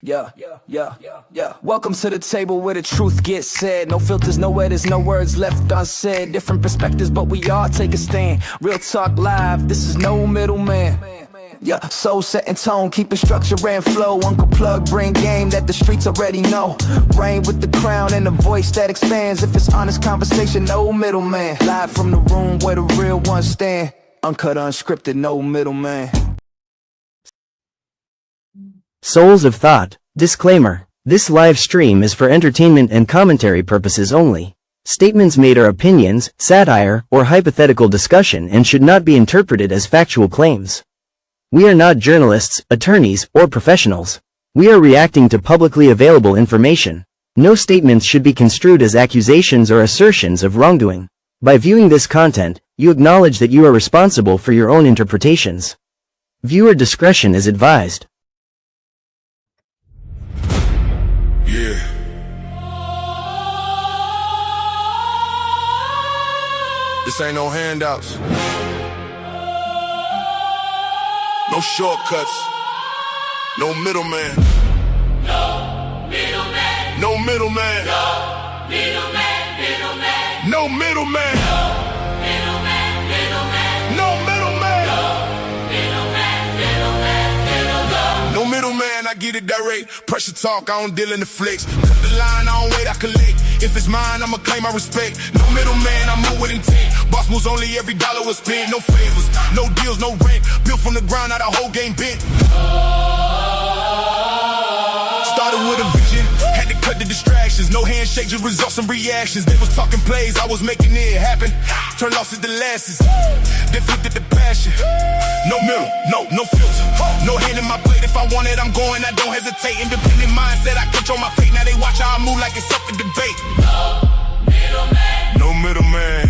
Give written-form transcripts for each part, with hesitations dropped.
Yeah. Welcome to the table where the truth gets said. No filters, no edits, no words left unsaid. Different perspectives, but we all take a stand. Real talk live, this is no middleman. Yeah, soul setting tone, keeping structure and flow. Uncle Plug, bring game that the streets already know. Reign with the crown and a voice that expands. If it's honest conversation, no middleman. Live from the room where the real ones stand. Uncut, unscripted, no middleman. Souls of Thought. Disclaimer. This live stream is for entertainment and commentary purposes only. Statements made are opinions, satire, or hypothetical discussion and should not be interpreted as factual claims. We are not journalists, attorneys, or professionals. We are reacting to publicly available information. No statements should be construed as accusations or assertions of wrongdoing. By viewing this content, you acknowledge that you are responsible for your own interpretations. Viewer discretion is advised. Yeah. This ain't no handouts. No shortcuts. No middleman. No middleman. No middleman. No middleman. Middleman. No middleman. Middleman. Middleman. No middleman. Middleman. Middleman. No middleman, I get it direct. Pressure talk, I don't deal in the flicks. Cut the line, I don't wait, I collect. If it's mine, I'ma claim my respect. No middleman, I move with intent. Boss moves only, every dollar was spent. No favors, no deals, no rent. Built from the ground, now the whole game bent. Started with a vision, had to cut the distractions. No handshake, just results and reactions. They was talking plays, I was making it happen. Turn losses to losses, then flipped it to passion. No middle, no filter. No hand in my plate, if I want it, I'm going, I don't hesitate. Independent mindset, I control my fate. Now they watch how I move like it's up for debate. No middleman. No middleman.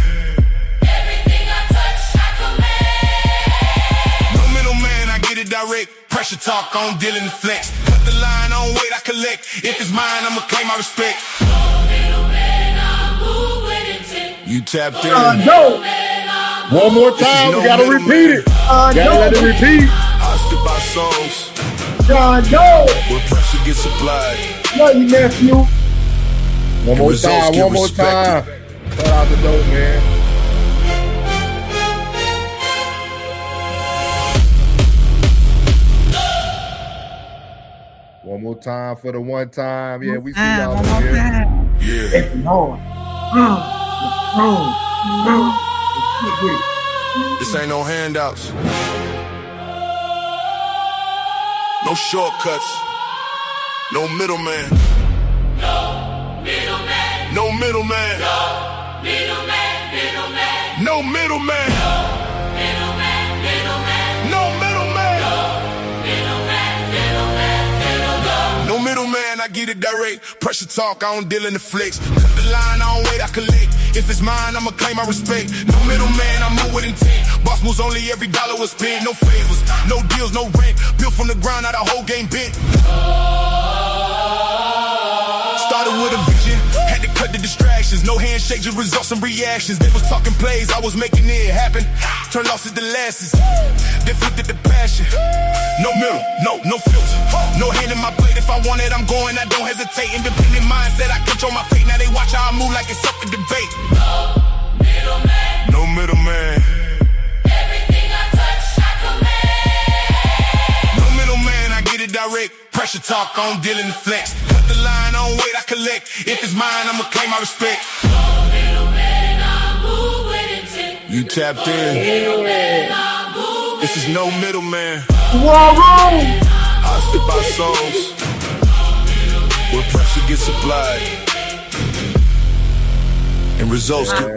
Everything I touch, I command. No middleman, I get it direct. Pressure talk, I don't deal in the flex. Cut the line, I don't wait, I collect. If it's mine, I'ma claim my respect. No middleman, I move with intent. You tapped in. No. One more time, we gotta repeat it. Gotta let it repeat. I stood by songs John Doe. where pressure gets applied. Love you, nephew. One more results time, get one more time. respected. Shout out to Dope, man. One more time for the one time. Yeah, we see y'all One in more here. time. Yeah. This ain't no handouts. No shortcuts. No middleman. No middleman. No middleman. No middleman. Middleman. No middleman. Middleman. Middleman. No middleman. Middleman. Middleman. No middleman, I get it direct. Pressure talk, I don't deal in the flicks. Cut the line, I don't wait, I collect. If it's mine, I'ma claim my respect. No middleman, I move with intent. Boss moves only, every dollar was spent. No favors, no deals, no rent. Built from the ground, now the whole game bent. Started with a vision, had to cut the distractions. No handshake, just results and reactions. They was talking plays, I was making it happen. Turn losses to losses, then flipped it to passion. No middle, no filter. No hand in my plate, if I want it, I'm going, I don't hesitate. Independent mindset, I control my fate. Now they watch how I move like it's up for debate. No middleman. No middleman. Everything I touch, I command. No middleman, I get it direct. Pressure talk, I don't deal in the flex. Cut the line, I don't wait, I collect. If it's mine, I'ma claim my respect. No middleman, I move with intent. You tapped in. Middleman, I move This is no middleman. War room. I stood by songs where pressure gets applied and results get.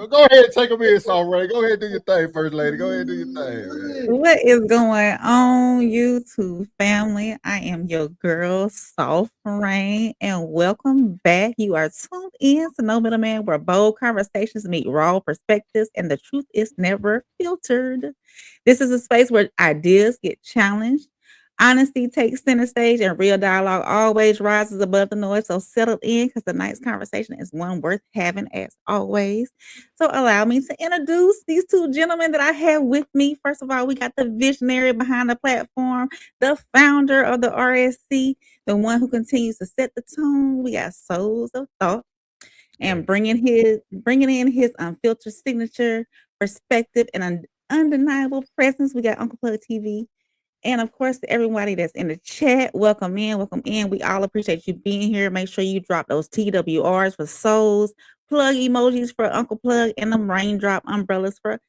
Go ahead and take them in, song Ray. Go ahead and do your thing, First Lady. Go ahead and do your thing, man. What is going on, YouTube family? I am your girl, Soft Rain, and welcome back. You are tuned in to No Middleman, where bold conversations meet raw perspectives, and the truth is never filtered. This is a space where ideas get challenged, Honesty takes center stage and real dialogue always rises above the noise. So settle in because tonight's conversation is one worth having as always. So allow me to introduce these two gentlemen that I have with me. First of all, we got the visionary behind the platform, the founder of the RSC, the one who continues to set the tone. We got Souls of Thought and bringing in his unfiltered signature, perspective, and undeniable presence. We got Uncle Plug TV. And of course, to everybody that's in the chat, welcome in, welcome in. We all appreciate you being here. Make sure you drop those TWRs for souls, plug emojis for Uncle Plug, and them raindrop umbrellas for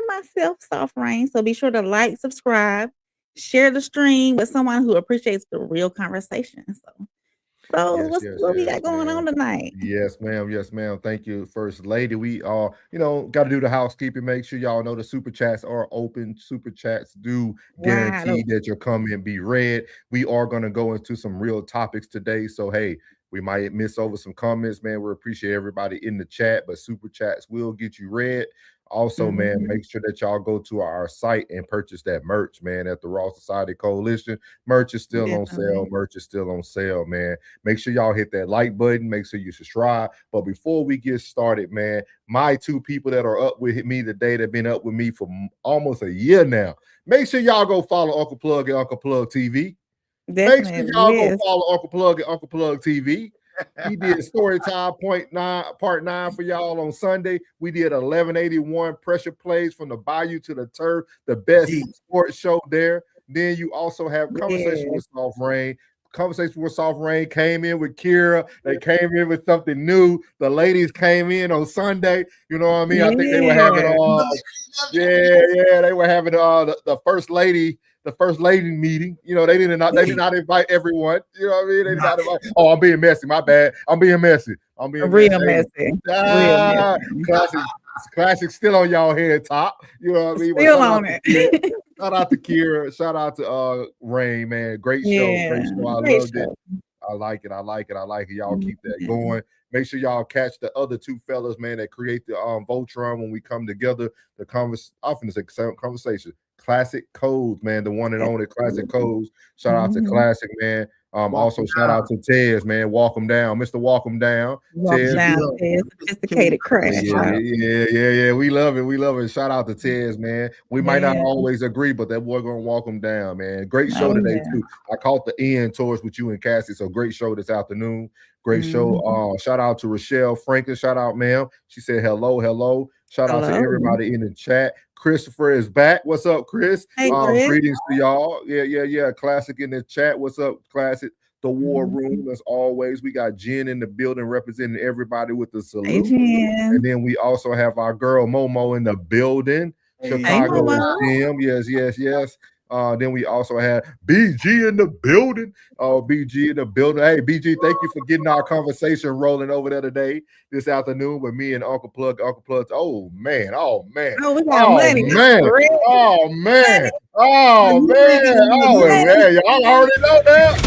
myself, Soft Rain. So be sure to like, subscribe, share the stream with someone who appreciates the real conversation. So what we got going on tonight? Yes, ma'am. Yes, ma'am. Thank you, First Lady. We got to do the housekeeping. Make sure y'all know the super chats are open. Super chats do guarantee that your comment be read. We are going to go into some real topics today. So, hey, we might miss over some comments, man. We appreciate everybody in the chat, but super chats will get you read. Also, man, make sure that y'all go to our site and purchase that merch, man, at the Raw Society Coalition. Merch is still on sale. Merch is still on sale, man. Make sure y'all hit that like button. Make sure you subscribe. But before we get started, man, my two people that are up with me today that have been up with me for almost a year now, make sure y'all go follow Uncle Plug and Uncle Plug TV. Make sure y'all go follow Uncle Plug and Uncle Plug TV. He did Storytime Part 9 for y'all on Sunday. We did 1181 pressure plays from the Bayou to the Turf, the best sports show there. Then you also have Conversation with Soft Rain. Conversation with Soft Rain came in with Kira. They came in with something new. The ladies came in on Sunday. You know what I mean? I think they were having they were having the first lady. The first lady meeting, they did not invite everyone. You know what I mean? They did not invite. Oh, I'm being messy. My bad. I'm being messy. Real messy. Classic still on y'all head top. You know what I mean? Still on it. Shout out to Kira. Shout out to Rain, man. Great show. Great show. I loved it. I like it. Y'all keep that going. Make sure y'all catch the other two fellas, man, that create the Voltron when we come together. The conversation. Classic Codes, man, the one and only Classic Codes. Shout out to Classic, man. Also shout out to Tez, man. Walk him down, Mr. Walk him down. Tez, sophisticated crash. Yeah. We love it. Shout out to Tez, man. We might not always agree, but that boy gonna walk him down, man. Great show today too. I caught the end towards with you and Cassie, so great show this afternoon. Great show. Shout out to Rochelle Franklin. Shout out, ma'am. She said hello. Shout out to everybody in the chat. Christopher is back. What's up, Chris? Hey, Chris. Greetings to y'all. Yeah. Classic in the chat. What's up, Classic? The War Room, as always. We got Jen in the building representing everybody with the salute. Hey, and then we also have our girl Momo in the building. Chicago is Jim. Yes. Then we also had BG in the building. BG in the building. Hey, BG, thank you for getting our conversation rolling over there today, this afternoon with me and Uncle Plug. Oh, man. Oh, we got money. Man. Oh, man. Y'all already know that.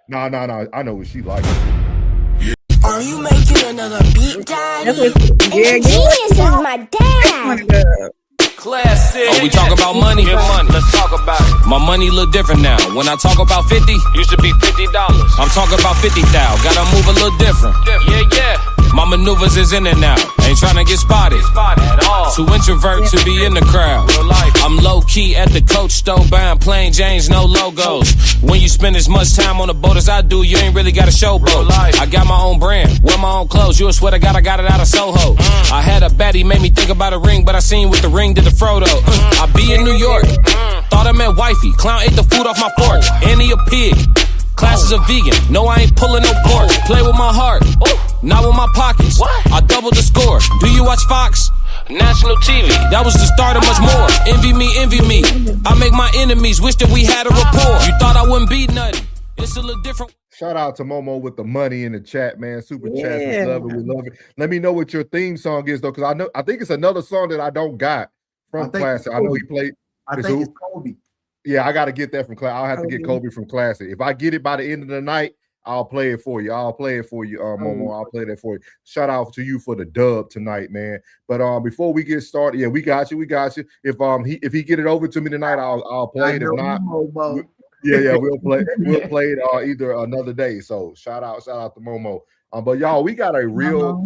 No. I know what she like. Are you making another beat, Daddy? Genius is my dad. Classic. Oh, we talk about money? Good money. Let's talk about it. My money look different now. When I talk about 50, used to be $50. I'm talking about 50,000. Gotta move a little different. Yeah. My maneuvers is in and out. Ain't trying to get spotted at all. Too introvert to be in the crowd. I'm low key at the Coach store buying plain Janes, no logos. When you spend as much time on the boat as I do, you ain't really got a showboat. I got my own brand, wear my own clothes. You would swear to God I got it out of Soho. I had a baddie, made me think about a ring, but I seen with the ring did the Frodo. I be in New York, thought I met wifey. Clown ate the food off my fork, and he a pig. Class is a vegan, no I ain't pulling no pork. Play with my heart, not with my pockets. I doubled the score. Do you watch Fox? National TV, that was the start of much more. Envy me. I make my enemies wish that we had a rapport. You thought I wouldn't be nothing. It's a little different. Shout out to Momo with the money in the chat, man. Super chats, we love it. Let me know what your theme song is though, because I think it's another song that I don't got from Classic. I know he played. I think it's Kobe. Yeah, I got to get that from Classic. I'll have to get Kobe from Classic. If I get it by the end of the night, I'll play it for you. Momo. Oh. I'll play that for you. Shout out to you for the dub tonight, man. But before we get started, yeah, we got you. If he get it over to me tonight, I'll play it. If not, we'll play it either another day. So shout out to Momo. But y'all, we got a real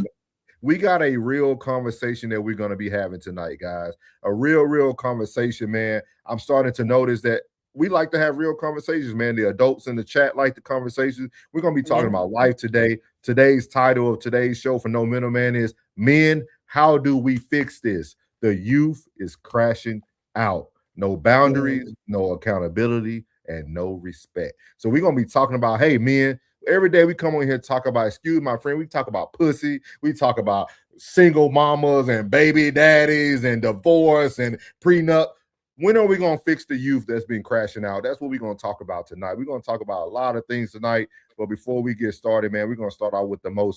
conversation that we're gonna be having tonight, guys. A real conversation, man. I'm starting to notice that we like to have real conversations, man. The adults in the chat like the conversations. We're going to be talking about life today. Today's title of today's show for No Middleman is Men, How Do We Fix This? The youth is crashing out. No boundaries, no accountability, and no respect. So we're going to be talking about, hey, men, every day we come on here and talk about, excuse my friend, we talk about pussy. We talk about single mamas and baby daddies and divorce and prenup. When are we going to fix the youth that's been crashing out? That's what we're going to talk about tonight. We're going to talk about a lot of things tonight. But before we get started, man, we're going to start out with the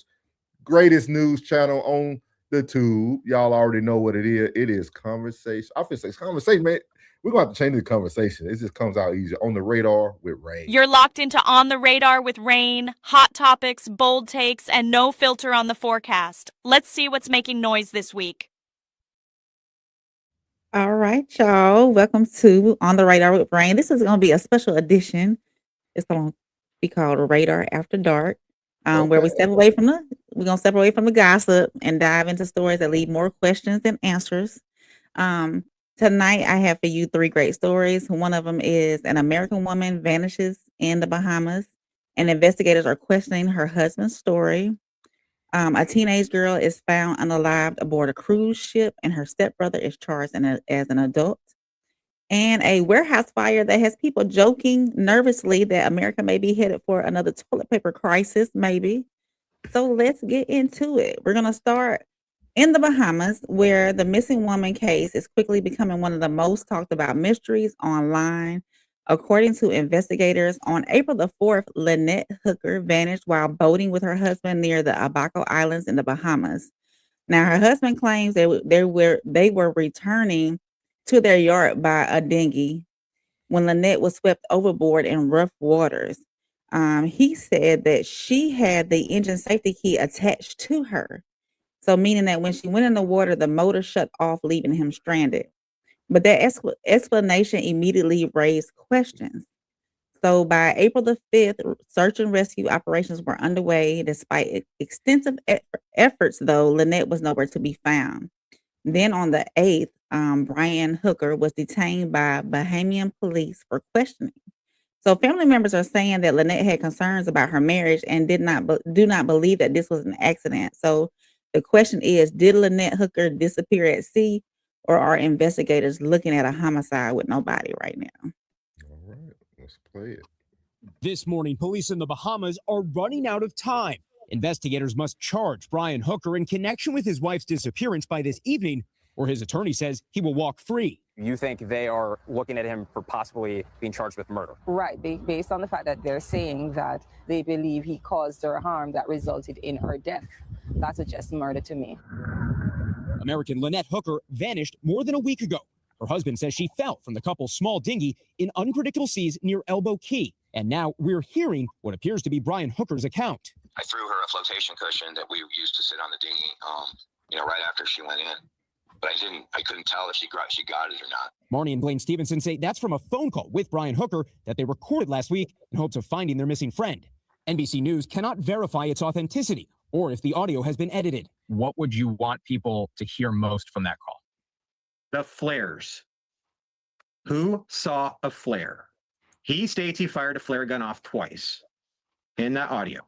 greatest news channel on the tube. Y'all already know what it is. It is Conversation. I feel say Conversation, man. We're going to have to change the conversation. It just comes out easier. On the Radar with Rain. You're locked into On the Radar with Rain, hot topics, bold takes, and no filter on the forecast. Let's see what's making noise this week. All right, y'all. Welcome to On the Radar with Rain. This is going to be a special edition. It's going to be called Radar After Dark, where we're going to step away from the gossip and dive into stories that leave more questions than answers. Tonight, I have for you 3 great stories. One of them is an American woman vanishes in the Bahamas, and investigators are questioning her husband's story. A teenage girl is found unalived aboard a cruise ship, and her stepbrother is charged as an adult. And a warehouse fire that has people joking nervously that America may be headed for another toilet paper crisis, maybe. So let's get into it. We're going to start in the Bahamas, where the missing woman case is quickly becoming one of the most talked about mysteries online. According to investigators, on April the 4th, Lynette Hooker vanished while boating with her husband near the Abaco Islands in the Bahamas. Now, her husband claims they were returning to their yacht by a dinghy when Lynette was swept overboard in rough waters. He said that she had the engine safety key attached to her, so meaning that when she went in the water, the motor shut off, leaving him stranded. But that explanation immediately raised questions. So by April the 5th, search and rescue operations were underway. Despite extensive efforts, though, Lynette was nowhere to be found. Then on the 8th, Brian Hooker was detained by Bahamian police for questioning. So family members are saying that Lynette had concerns about her marriage and do not believe that this was an accident. So the question is, did Lynette Hooker disappear at sea, or are investigators looking at a homicide with no body right now? All right, let's play it. This morning, police in the Bahamas are running out of time. Investigators must charge Brian Hooker in connection with his wife's disappearance by this evening, or his attorney says he will walk free. You think they are looking at him for possibly being charged with murder? Right, based on the fact that they're saying that they believe he caused her harm that resulted in her death. That suggests murder to me. American Lynette Hooker vanished more than a week ago. Her husband says she fell from the couple's small dinghy in unpredictable seas near Elbow Key. And now we're hearing what appears to be Brian Hooker's account. I threw her a flotation cushion that we used to sit on the dinghy, right after she went in. But I couldn't tell if she got it or not. Marnie and Blaine Stevenson say that's from a phone call with Brian Hooker that they recorded last week in hopes of finding their missing friend. NBC News cannot verify its authenticity or if the audio has been edited. What would you want people to hear most from that call? The flares. Who saw a flare? He states he fired a flare gun off twice in that audio.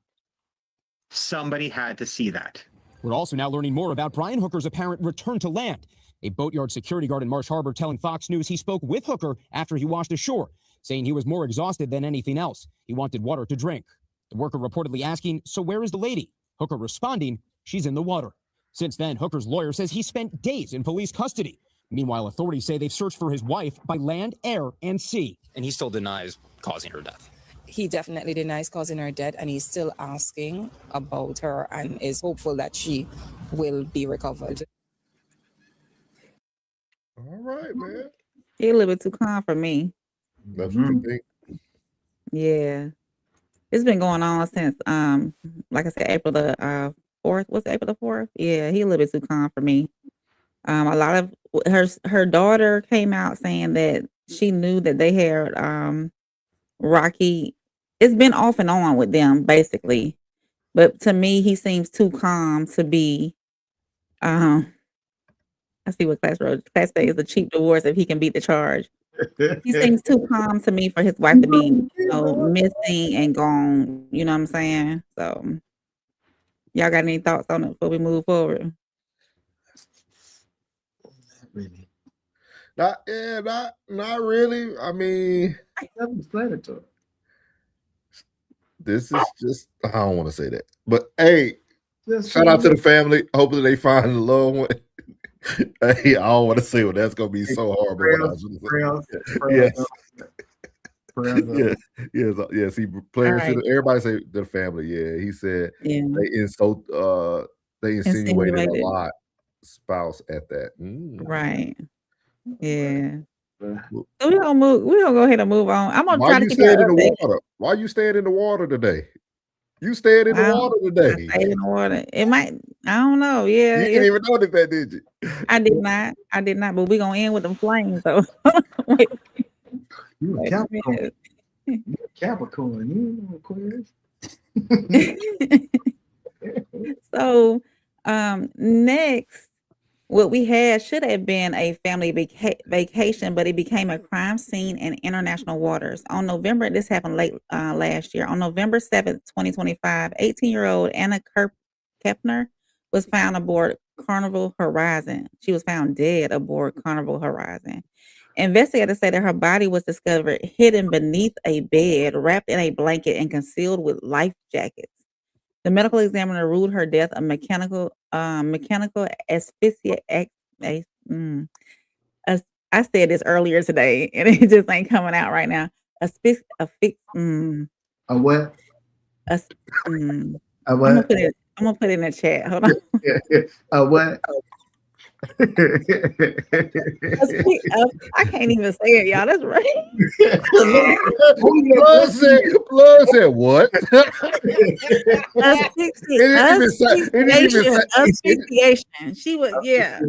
Somebody had to see that. We're also now learning more about Brian Hooker's apparent return to land. A boatyard security guard in Marsh Harbor telling Fox News he spoke with Hooker after he washed ashore, saying he was more exhausted than anything else. He wanted water to drink. The worker reportedly asking, "So where is the lady?" Hooker responding, "She's in the water." Since then, Hooker's lawyer says he spent days in police custody. Meanwhile, authorities say they've searched for his wife by land, air, and sea. And he still denies causing her death. He definitely denies causing her death, and he's still asking about her and is hopeful that she will be recovered. All right, man. You're a little bit too calm for me. That's what you think. Yeah. It's been going on since, like I said, April the 4th. Was it April the 4th? Yeah, he a little bit too calm for me. A lot of her daughter came out saying that she knew that they had Rocky. It's been off and on with them basically, but to me, he seems too calm to be. I see what Class wrote. Class says a cheap divorce if he can beat the charge. He seems too calm to me for his wife to be, missing and gone. You know what I'm saying? So, y'all got any thoughts on it before we move forward? Really? Not really. I mean, this is just, I don't want to say that. But hey, shout out to the family. Hopefully they find the loved one. Hey, I don't want to say what that's gonna be so horrible. Yes. He players. Right. Everybody say the family. Yeah, he said they insinuated a lot. Spouse at that. Right. Yeah. So we're gonna go ahead and move on. I'm gonna try to keep staying in the water. Why you staying in the water today? You stayed in the water today. I stayed in the water. It might, I don't know. Yeah. You didn't even notice that, did you? I did not. But we're gonna end with them flames though. Wait. You a Capricorn. You a Capricorn. You Aquarius. So next, what we had should have been a family vacation, but it became a crime scene in international waters. This happened late last year. On November 7th, 2025, 18-year-old Anna Kepner was found aboard Carnival Horizon. She was found dead aboard Carnival Horizon. Investigators say that her body was discovered hidden beneath a bed, wrapped in a blanket, and concealed with life jackets. The medical examiner ruled her death a mechanical asphyxia. I said this earlier today, and it just ain't coming out right now. A what? A what? I'm gonna put it in the chat. Hold on. A what? I can't even say it, y'all. That's right. Blood said what? Asphyxiation. She was, yeah.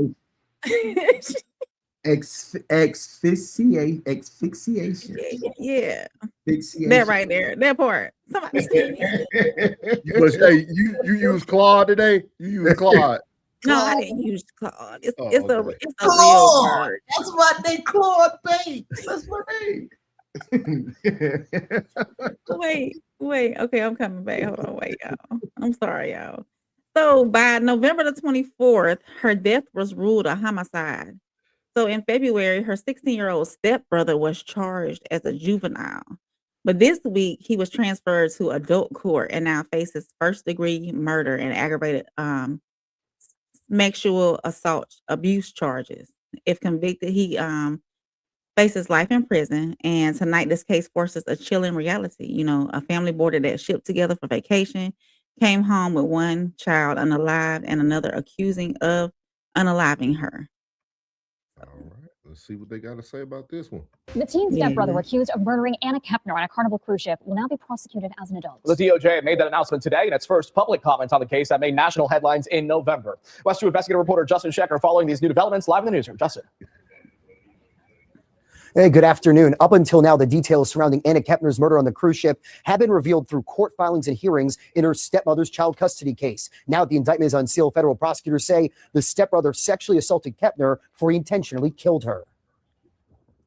Asphyxiation. Yeah. Asphyxiation. That right there. That part. Somebody say it. You use Claude today? You use Claude. No, I didn't use Claude. It's a Claude. real word. That's what they Claude bait. That's what they. Wait. Okay, I'm coming back. Hold on, wait, y'all. I'm sorry, y'all. So by November the 24th, her death was ruled a homicide. So in February, her 16-year-old stepbrother was charged as a juvenile. But this week, he was transferred to adult court and now faces first-degree murder and aggravated sexual assault abuse charges. If convicted, he faces life in prison. And tonight, this case forces a chilling reality. A family boarded that ship together for vacation, came home with one child unalived and another accusing of unaliving her. All right, let's see what they got to say about this one. The teen stepbrother accused of murdering Anna Kepner on a Carnival cruise ship will now be prosecuted as an adult. The DOJ made that announcement today in its first public comment on the case that made national headlines in November. West 2 investigative reporter Justin Shecker following these new developments live in the newsroom. Justin. Hey, good afternoon. Up until now, the details surrounding Anna Kepner's murder on the cruise ship have been revealed through court filings and hearings in her stepmother's child custody case. Now the indictment is unsealed. Federal prosecutors say the stepbrother sexually assaulted Kepner before he intentionally killed her.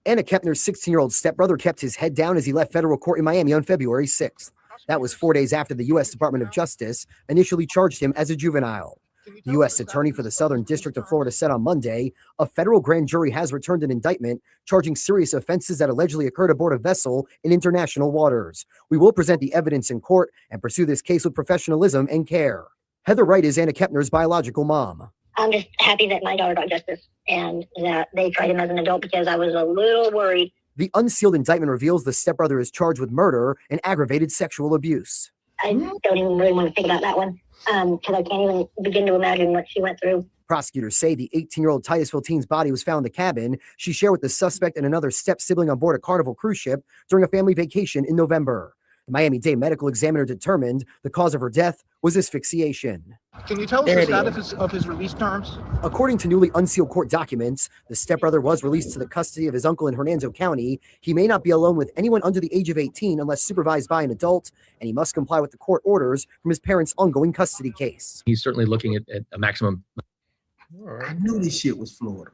Anna Kepner's 16-year-old stepbrother kept his head down as he left federal court in Miami on February 6th. That was 4 days after the U.S. Department of Justice initially charged him as a juvenile. The U.S. Attorney for the Southern District of Florida said on Monday, a federal grand jury has returned an indictment charging serious offenses that allegedly occurred aboard a vessel in international waters. We will present the evidence in court and pursue this case with professionalism and care. Heather Wright is Anna Kepner's biological mom. I'm just happy that my daughter got justice and that they tried him as an adult because I was a little worried. The unsealed indictment reveals the stepbrother is charged with murder and aggravated sexual abuse. I don't even really want to think about that one because I can't even begin to imagine what she went through. Prosecutors say the 18-year-old Titusville teen's body was found in the cabin she shared with the suspect and another step-sibling on board a Carnival cruise ship during a family vacation in November. The Miami-Dade medical examiner determined the cause of her death was asphyxiation. Can you tell us the status of his release terms? According to newly unsealed court documents, the stepbrother was released to the custody of his uncle in Hernando County. He may not be alone with anyone under the age of 18 unless supervised by an adult, and he must comply with the court orders from his parents' ongoing custody case. He's certainly looking at a maximum. I knew this shit was Florida.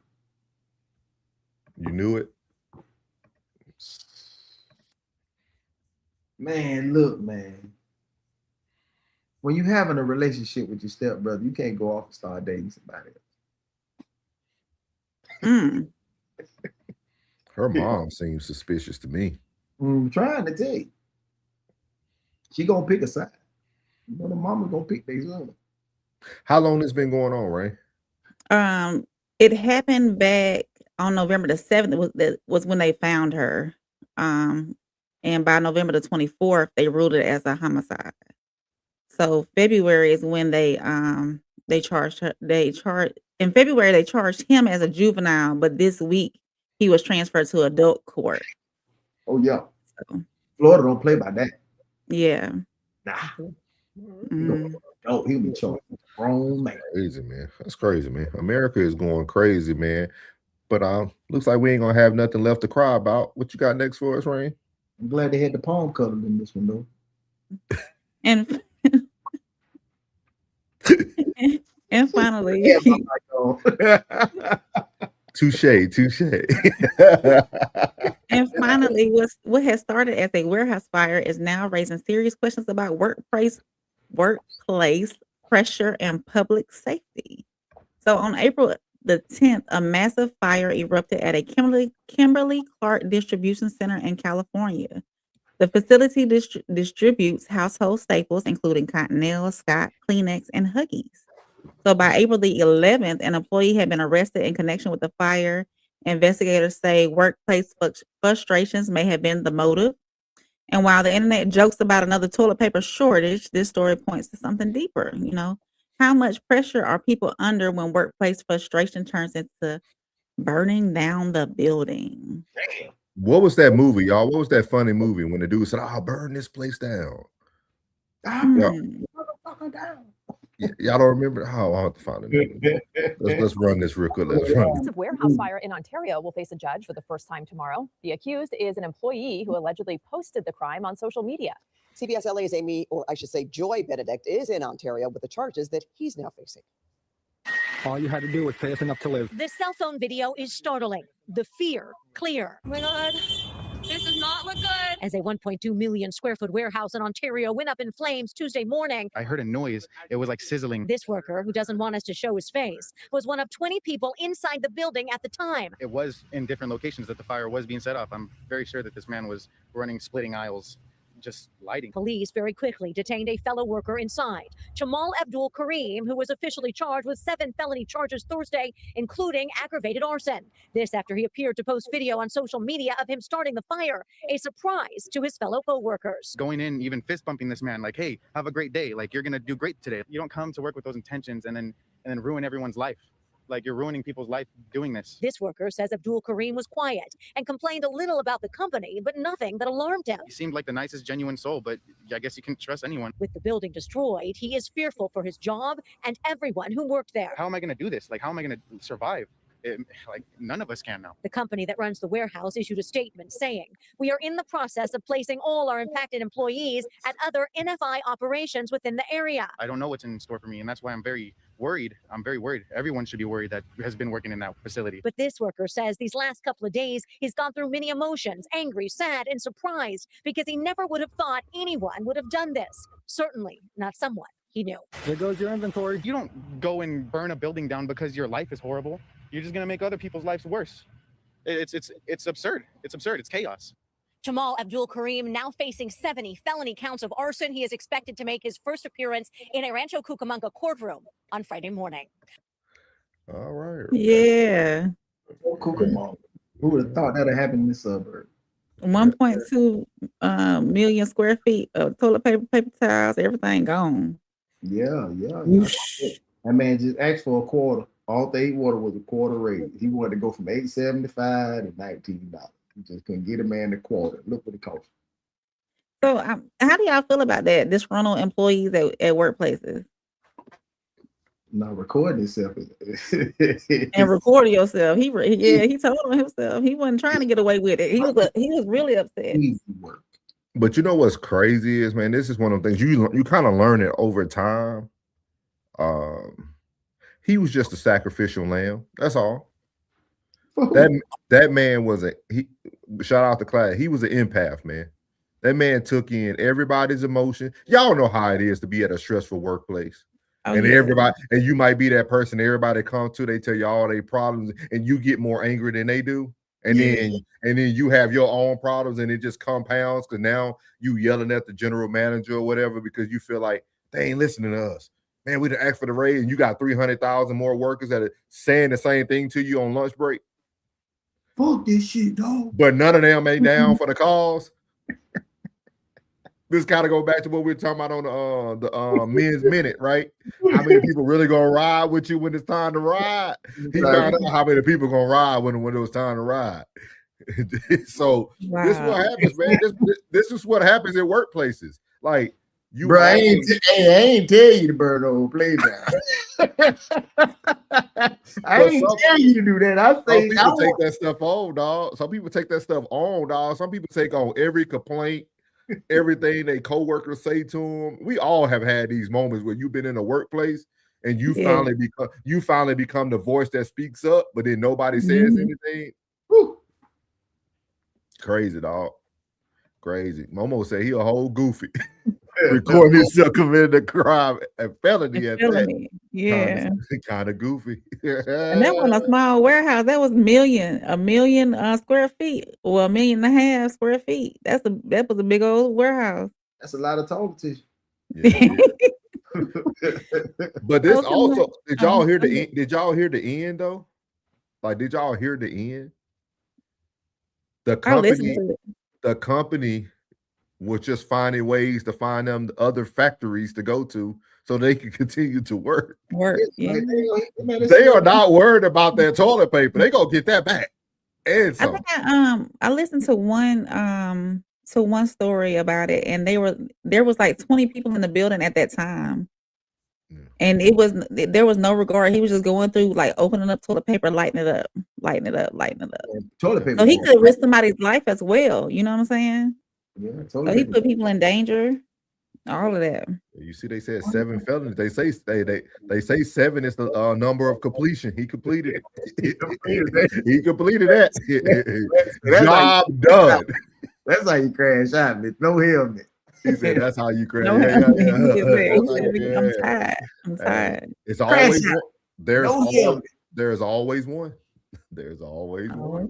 You knew it? Man, look, man. When you having a relationship with your stepbrother, you can't go off and start dating somebody else. Her mom seems suspicious to me. I'm trying to tell you. She gonna pick a side. You know the mama gonna pick their son. How long this been going on, Ray? It happened back on November the 7th was when they found her. And by November the 24th, they ruled it as a homicide. So February is when they charged her. In February they charged him as a juvenile, but this week he was transferred to adult court. Oh yeah. So, Florida don't play by that. yeah. Nah. Oh, he'll be charged. Wrong man. Crazy, man. That's crazy, man. America is going crazy, man. But looks like we ain't gonna have nothing left to cry about. What you got next for us, Rain? I'm glad they had the palm colored in this one though. And and finally, touche. and finally, what has started as a warehouse fire is now raising serious questions about workplace pressure and public safety. So on April the 10th, a massive fire erupted at a Kimberly-Clark distribution center in California. The facility distributes household staples, including Cottonelle, Scott, Kleenex, and Huggies. So by April the 11th, an employee had been arrested in connection with the fire. Investigators say workplace frustrations may have been the motive. And while the internet jokes about another toilet paper shortage, this story points to something deeper. You know, how much pressure are people under when workplace frustration turns into burning down the building? What was that movie, y'all? What was that funny movie when the dude said, "I'll burn this place down"? Y'all don't remember? Oh, I'll have to find it. Let's run this real quick. Let's run. Massive warehouse fire in Ontario will face a judge for the first time tomorrow. The accused is an employee who allegedly posted the crime on social media. CBS LA's Amy, or I should say Joy Benedict, is in Ontario with the charges that he's now facing. All you had to do was pay us enough to live. This cell phone video is startling. The fear clear. Oh my God, this does not look good. As a 1.2 million square foot warehouse in Ontario went up in flames Tuesday morning. I heard a noise. It was like sizzling. This worker, who doesn't want us to show his face, was one of 20 people inside the building at the time. It was in different locations that the fire was being set off. I'm very sure that this man was running splitting aisles, just lighting. Police very quickly detained a fellow worker inside, Jamal Abdul Kareem, who was officially charged with 7 felony charges Thursday, including aggravated arson. This after he appeared to post video on social media of him starting the fire, a surprise to his fellow co-workers. Going in, even fist bumping this man, like, "Hey, have a great day. Like, you're gonna do great today." You don't come to work with those intentions and then ruin everyone's life. Like, you're ruining people's life doing this. This worker says Abdul Kareem was quiet and complained a little about the company, but nothing that alarmed him. He seemed like the nicest, genuine soul, but I guess you can trust anyone. With the building destroyed, he is fearful for his job and everyone who worked there. How am I going to do this? Like, how am I going to survive? Like, none of us can now. The company that runs the warehouse issued a statement saying, "We are in the process of placing all our impacted employees at other NFI operations within the area." I don't know what's in store for me, and that's why I'm very worried. I'm very worried. Everyone should be worried that has been working in that facility. But this worker says these last couple of days, he's gone through many emotions, angry, sad, and surprised, because he never would have thought anyone would have done this. Certainly not someone he knew. There goes your inventory. You don't go and burn a building down because your life is horrible. You're just going to make other people's lives worse. It's absurd. It's absurd. It's chaos. Jamal Abdul Kareem now facing 70 felony counts of arson. He is expected to make his first appearance in a Rancho Cucamonga courtroom on Friday morning. All right. Yeah. Cucamonga. Who would have thought that would happen in this suburb? 1.2 million square feet of toilet paper towels, everything gone. Yeah. That man just asked for a quarter. All they wanted was a quarter raise. He wanted to go from $8.75 to $19. He just couldn't get a man a quarter. Look what it cost. So, how do y'all feel about that? Disgruntled employees at workplaces Not recording himself. and recording yourself. He told on himself. He wasn't trying to get away with it. He was really upset. But you know what's crazy is, man, this is one of the things you kind of learn it over time. He was just a sacrificial lamb. That's all. That man was shout out to Clyde. He was an empath, man. That man took in everybody's emotion. Y'all know how it is to be at a stressful workplace. And everybody, and you might be that person everybody comes to, they tell you all their problems, and you get more angry than they do. And then you have your own problems, and it just compounds because now you yelling at the general manager or whatever because you feel like they ain't listening to us. Man, we done asked for the raise, and you got 300,000 more workers that are saying the same thing to you on lunch break. Fuck this shit, dog. But none of them ain't down for the cause. This kind of go back to what we were talking about on the men's minute, right? How many people really gonna ride with you when it's time to ride? He found out how many people gonna ride when it was time to ride. So this is what happens, man. This is what happens in workplaces. Like you, bro, I ain't tell you to burn the whole place down. I ain't tell you to do that. I say some people take that stuff on, dog. Some people take that stuff on, dog. Some people take on every complaint. Everything they coworkers say to them. We all have had these moments where you've been in a workplace and you finally become the voice that speaks up, but then nobody says anything. Woo. Crazy, dog. Crazy. Momo said he a whole goofy. Recording himself committing a crime and felony at that. Yeah. Kind of goofy. And that wasn't a small warehouse. That was a million square feet or 1.5 million square feet. That was a big old warehouse. That's a lot of talking to you. Yeah. But this also, did y'all hear the end? Did y'all hear the end though? Like, did y'all hear the end? The company was just finding ways to find them other factories to go to so they can continue to work. Yeah. They are not worried about their toilet paper. They gonna get that back. And I think I listened to one story about it, and there was like 20 people in the building at that time. And there was no regard. He was just going through, like, opening up toilet paper, lighting it up. Toilet paper. So he could risk somebody's life as well. You know what I'm saying? Yeah, so he put people in danger. All of that. You see, they said 7 felonies. They say 7 is the number of completion. He completed it. He completed that. Job done. That's how you crash out, man. No helmet. He said that's how you crash. I'm tired. It's always one. There's always one. There's always one.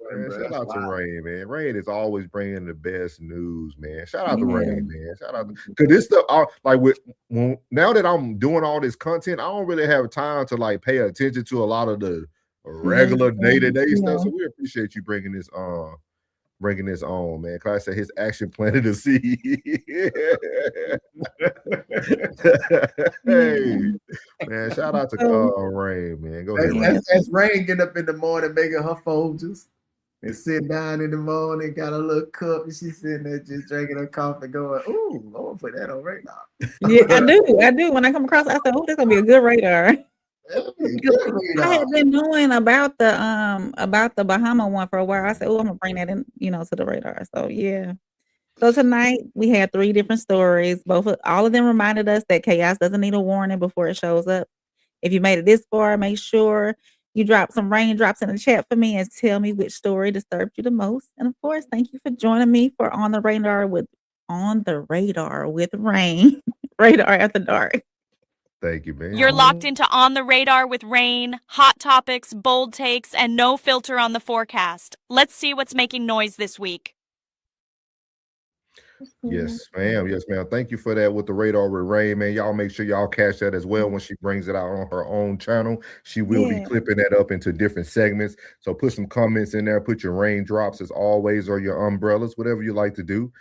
Man, shout out to Rain, man. Rain is always bringing the best news, man. Shout out to Rain, man. Shout out because this stuff, now that I'm doing all this content, I don't really have time to like pay attention to a lot of the regular day-to-day stuff. So we appreciate you bringing this on, man. Clyde said his action planted a seed. Hey, man, shout out to Rain, man. Go ahead. That's Rain getting up in the morning making her Folgers and sitting down in the morning, got a little cup, and she's sitting there just drinking her coffee, going, "Ooh, I'm gonna put that on radar." Yeah, I do. When I come across, I said, "Oh, that's gonna be a good radar." I had been knowing about the Bahama one for a while. I said, "Oh, I'm gonna bring that in, to the radar." So yeah. So tonight we had 3 different stories. All of them reminded us that chaos doesn't need a warning before it shows up. If you made it this far, make sure you drop some raindrops in the chat for me and tell me which story disturbed you the most. And of course, thank you for joining me for On the Radar with Rain. Radar After Dark. Thank you, man. You're locked into On the Radar with Rain, hot topics, bold takes, and no filter on the forecast. Let's see what's making noise this week. Yes, ma'am. Yes, ma'am. Thank you for that with the Radar with Rain, man. Y'all make sure y'all catch that as well when she brings it out on her own channel. She will be clipping that up into different segments. So put some comments in there. Put your raindrops as always or your umbrellas, whatever you like to do.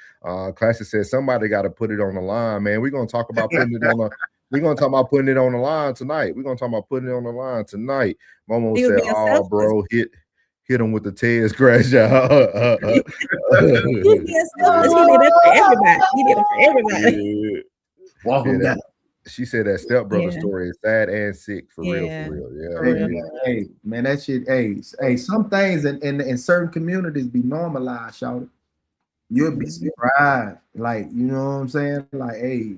Classic says somebody got to put it on the line, man. We're gonna talk about putting it on the. We're gonna talk about putting it on the line tonight. Momo said, "Oh, bro, hit him with the Ted scratch out. He did that for everybody. He did it for everybody. Walk him down. She said that stepbrother Yeah. story is sad and sick for real. Yeah. Hey, man, that shit. Hey, some things in certain communities be normalized, shout. You'll be surprised, like, you know what I'm saying? Like, hey,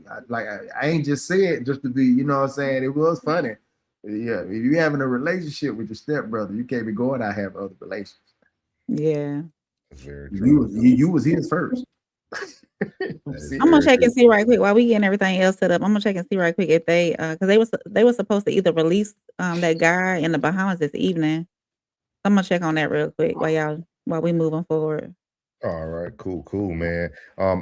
I ain't just say it just to be, you know what I'm saying? It was funny. Yeah, if you having a relationship with your stepbrother, you can't be going out have other relations. Yeah. That's very true. You was his first. I'm gonna check and see right quick while we getting everything else set up. I'm gonna check and see right quick if they because they were supposed to either release that guy in the Bahamas this evening. I'm gonna check on that real quick while we moving forward. All right, cool, man.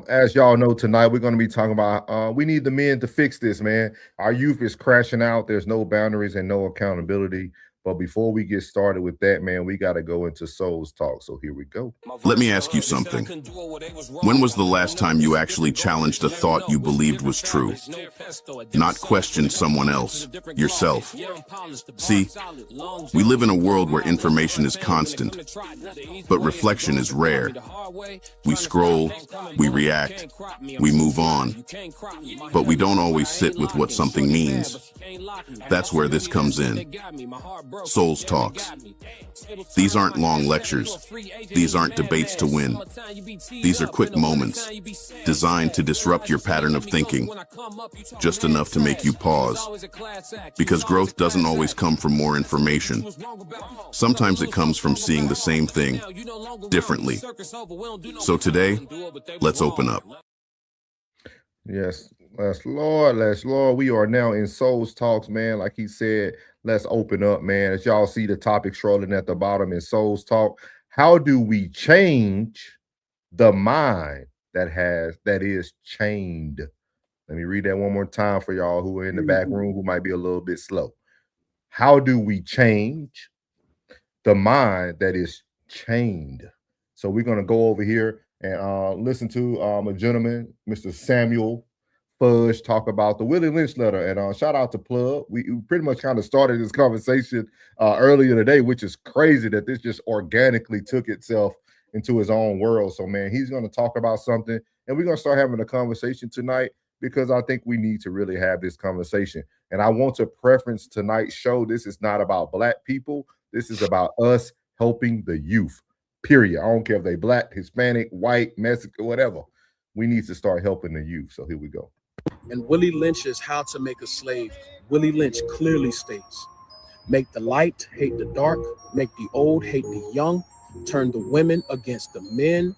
As y'all know, tonight we're gonna be talking about we need the men to fix this, man. Our youth is crashing out. There's no boundaries and no accountability. But before we get started with that, man, we got to go into Souls Talk. So here we go. Let me ask you something. When was the last time you actually challenged a thought you believed was true? Not questioned someone else, yourself. See, we live in a world where information is constant, but reflection is rare. We scroll, we react, we move on, but we don't always sit with what something means. That's where this comes in. Souls Talks. These aren't long lectures. These aren't debates to win. These are quick moments designed to disrupt your pattern of thinking, just enough to make you pause. Because growth doesn't always come from more information. Sometimes it comes from seeing the same thing differently. So today, let's open up. Yes, let's Lord. We are now in Souls Talks, man. Like he said, let's open up, man. As y'all see the topic scrolling at the bottom in Souls Talk, how do we change the mind that is chained? Let me read that one more time for y'all who are in the back room who might be a little bit slow. How do we change the mind that is chained? So we're going to go over here and listen to a gentleman, Mr. Samuel Fudge, talk about the Willie Lynch letter. And shout out to Plug. We pretty much kind of started this conversation earlier today, which is crazy that this just organically took itself into his own world. So, man, he's going to talk about something, and we're going to start having a conversation tonight because I think we need to really have this conversation. And I want to preference tonight's show. This is not about Black people. This is about us helping the youth, period. I don't care if they Black, Hispanic, white, Mexican, whatever. We need to start helping the youth. So here we go. And Willie Lynch's How to Make a Slave, Willie Lynch clearly states, make the light hate the dark, make the old hate the young, turn the women against the men,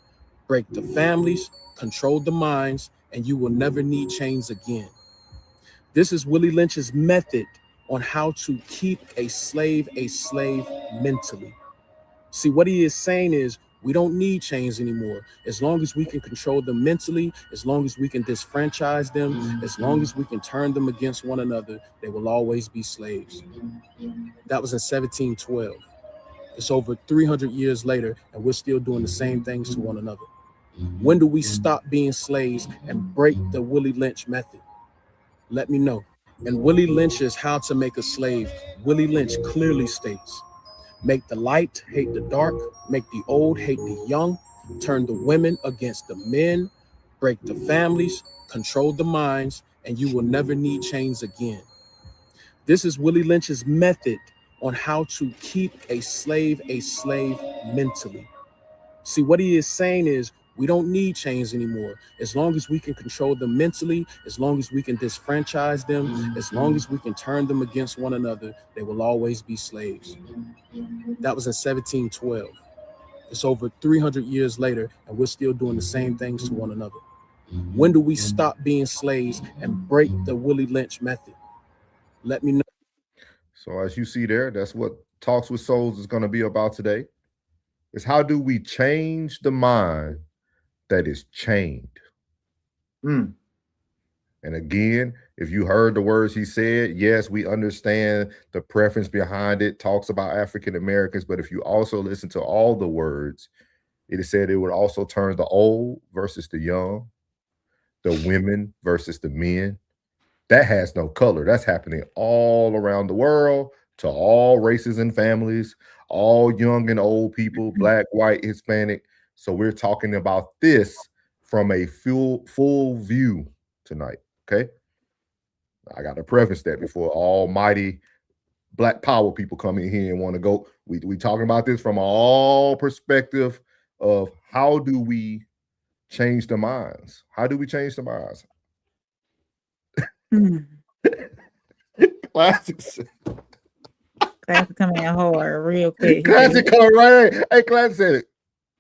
break the families, control the minds, and you will never need chains again. This is Willie Lynch's method on how to keep a slave mentally. See, what he is saying is, we don't need chains anymore. As long as we can control them mentally, as long as we can disfranchise them, as long as we can turn them against one another, they will always be slaves. That was in 1712. It's over 300 years later, and we're still doing the same things to one another. When do we stop being slaves and break the Willie Lynch method? Let me know. And Willie Lynch's How to Make a Slave, Willie Lynch clearly states, make the light hate the dark, make the old hate the young, turn the women against the men, break the families, control the minds, and you will never need chains again. This is Willie Lynch's method on how to keep a slave mentally. See, what he is saying is, we don't need chains anymore. As long as we can control them mentally, as long as we can disfranchise them, as long as we can turn them against one another, they will always be slaves. That was in 1712. It's over 300 years later, and we're still doing the same things to one another. When do we stop being slaves and break the Willie Lynch method? Let me know. So as you see there, that's what Talks with Souls is going to be about today. Is how do we change the mind that is chained? And again, if you heard the words he said, yes, we understand the preference behind it, talks about African Americans, but if you also listen to all the words, it is said it would also turn the old versus the young, the women versus the men. That has no color. That's happening all around the world. to all races and families, all young and old people, black, white, Hispanic. So we're talking about this from a full view tonight. Okay. I got to preface that before almighty Black power people come in here and want to go. We talking about this from all perspective of how do we change the minds? How do we change the minds? Classics. Classic coming in hard real quick. Classic coming right in. Hey, Classic said it.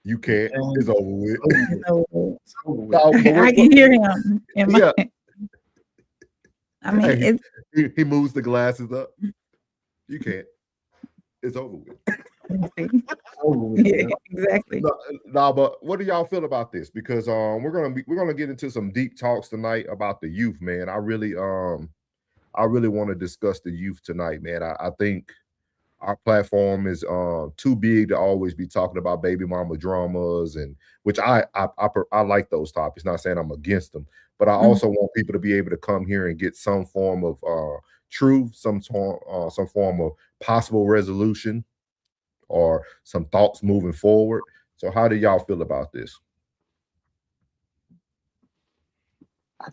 You can't. It's over with. I can hear him. Yeah. I mean, he moves the glasses up. You can't. It's over with. Yeah, exactly. No, but what do y'all feel about this? Because we're gonna get into some deep talks tonight about the youth, man. I really want to discuss the youth tonight, man. I think our platform is too big to always be talking about baby mama dramas, and which I like those topics. Not saying I'm against them, but I also want people to be able to come here and get some form of truth, some form of possible resolution, or some thoughts moving forward. So how do y'all feel about this?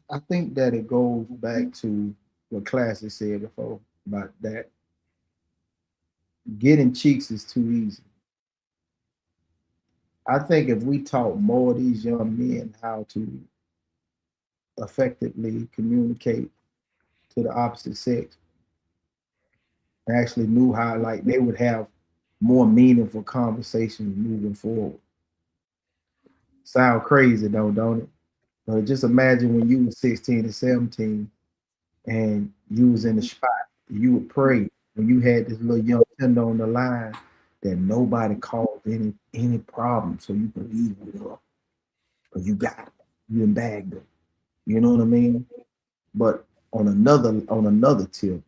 I think that it goes back to what Classic said before about that. Getting cheeks is too easy. I think if we taught more of these young men how to effectively communicate to the opposite sex, actually knew how, like, they would have more meaningful conversations moving forward. Sound crazy though, don't it? But just imagine when you were 16 and 17 and you was in the spot, you would pray when you had this little young tender on the line that nobody caused any problem, so you can leave with her. Because you got it. You done bagged her. You know what I mean? But on another tip,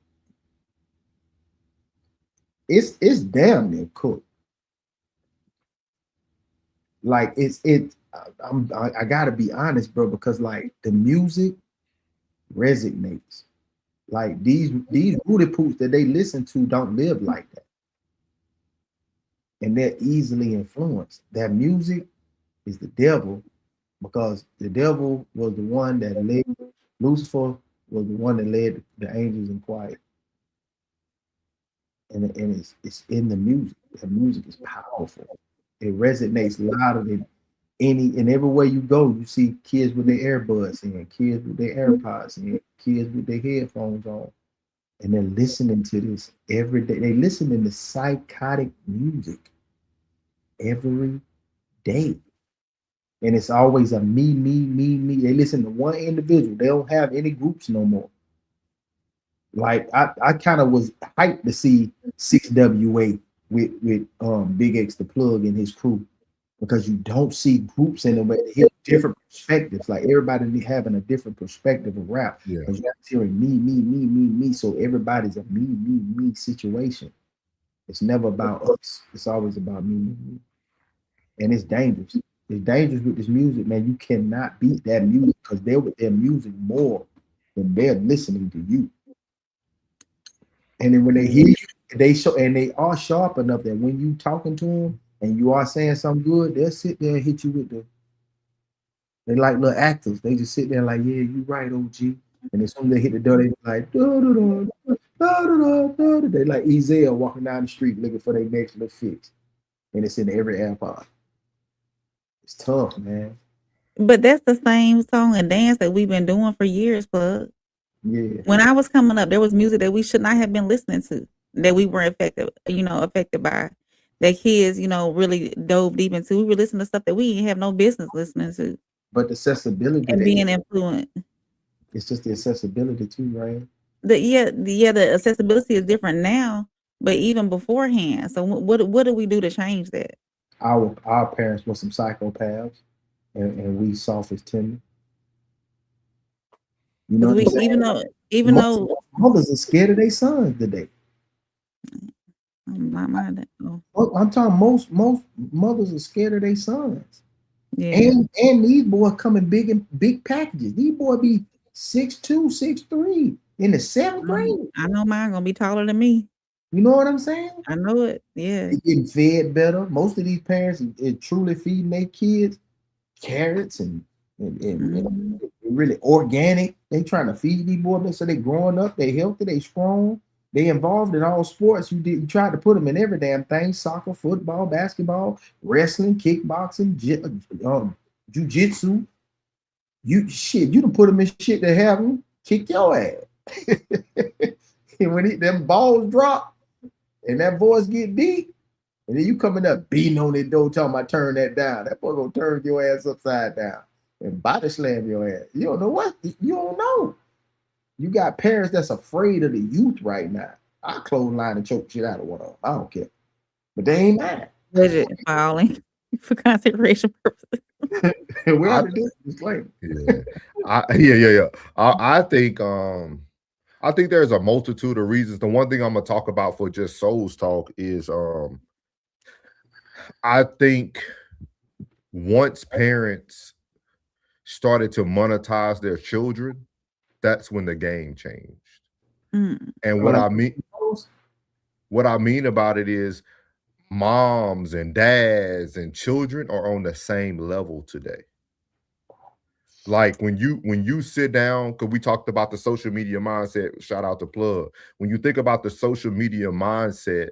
it's damn near cooked. Like I gotta be honest, bro, because like the music resonates. Like these booty poops that they listen to don't live like that. And they're easily influenced. That music is the devil, because the devil was the one that led, Lucifer was the one that led the angels in quiet. And it's in the music. The music is powerful. It resonates louder than and everywhere you go, you see kids with their earbuds in, kids with their AirPods in, kids with their headphones on, and they're listening to this every day. They listen to psychotic music every day. And it's always a me. They listen to one individual. They don't have any groups no more. Like I kind of was hyped to see 6WA with Big X the Plug and his crew, because you don't see groups in the way they hear different perspectives. Like everybody having a different perspective of rap. Yeah. Because you're hearing me. So everybody's a me situation. It's never about us. It's always about me. And it's dangerous. It's dangerous with this music, man. You cannot beat that music, because they're with their music more than they're listening to you. And then when they hear you, they are sharp enough that when you talking to them and you are saying something good, they'll sit there and hit you with they like little actors. They just sit there like, yeah, you right, OG. And as soon as they hit the door, they like, they like Ezel walking down the street looking for their next little fix. And it's in every AirPod. It's tough, man. But that's the same song and dance that we've been doing for years, Plug. Yeah. When I was coming up, there was music that we should not have been listening to, that we were affected by, that kids, really dove deep into. We were listening to stuff that we didn't have no business listening to. But the accessibility and being influenced. It's just the accessibility too, right? The accessibility is different now, but even beforehand. So what do we do to change that? Our parents were some psychopaths, and we soft as timber. You know, even though mothers are scared of their sons today. I'm talking most mothers are scared of their sons. Yeah. And these boys come in big packages. These boys be 6'2", 6'3" in the 7th grade. I know mine gonna be taller than me. You know what I'm saying? I know it. Yeah. They getting fed better. Most of these parents are truly feeding their kids carrots and really organic. They trying to feed these boys so they growing up, they healthy, they strong, they involved in all sports. You tried to put them in every damn thing: soccer, football, basketball, wrestling, kickboxing, jiu-jitsu. You done put them in shit that have them kick your ass. And when them balls drop and that voice get deep, and then you coming up beating on that door talking about turn that down, that boy gonna turn your ass upside down and body slam your ass. You don't know what? You don't know. You got parents that's afraid of the youth right now. I clothesline and choke shit out of one of them. I don't care. But they ain't mad. Budget filing for consideration purposes. Where are the disclaimer? Yeah. I think there's a multitude of reasons. The one thing I'm gonna talk about for just Souls Talk is I think once parents started to monetize their children, that's when the game changed. And what I mean about it is moms and dads and children are on the same level today. Like when you sit down, because we talked about the social media mindset, shout out to Plug. When you think about the social media mindset,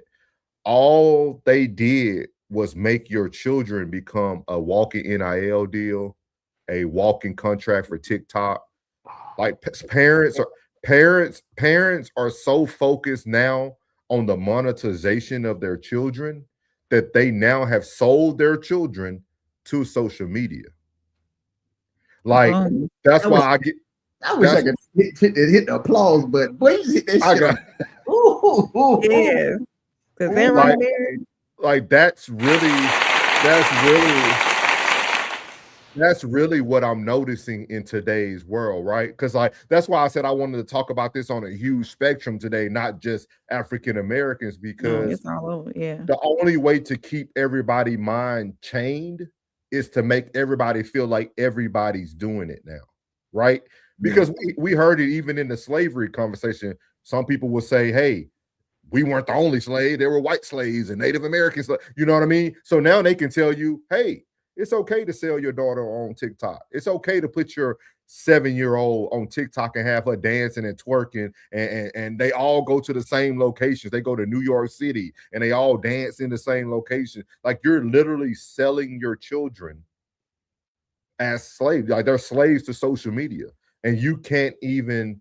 all they did was make your children become a walking NIL deal, a walking contract for TikTok. Like parents are so focused now on the monetization of their children that they now have sold their children to social media. Like that's why I get. I wish I could hit the applause button. Boy, you hit that shit. Yeah, because they're right there. Like that's really what I'm noticing in today's world, right? Because like that's why I said I wanted to talk about this on a huge spectrum today, not just African Americans, because it's all over. Yeah, the only way to keep everybody's mind chained is to make everybody feel like everybody's doing it now, right? Because we heard it even in the slavery conversation. Some people will say, hey, we weren't the only slave. There were white slaves and Native Americans. You know what I mean? So now they can tell you, hey, it's okay to sell your daughter on TikTok. It's okay to put your 7-year-old on TikTok and have her dancing and twerking, and they all go to the same locations. They go to New York City and they all dance in the same location. Like you're literally selling your children as slaves. Like they're slaves to social media, and you can't even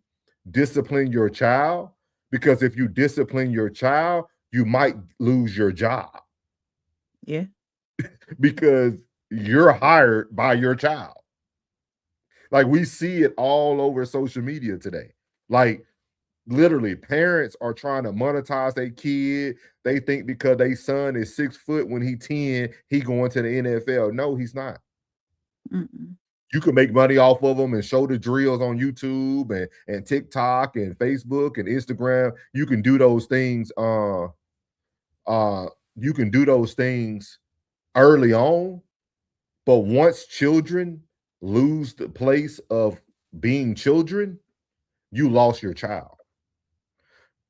discipline your child, because if you discipline your child, you might lose your job. Yeah. Because you're hired by your child. Like we see it all over social media today. Like literally parents are trying to monetize their kid. They think because their son is 6 foot when he's 10, he going to the NFL. No, he's not. You can make money off of them and show the drills on YouTube and TikTok and Facebook and Instagram. You can do those things. You can do those things early on, but once children lose the place of being children, you lost your child.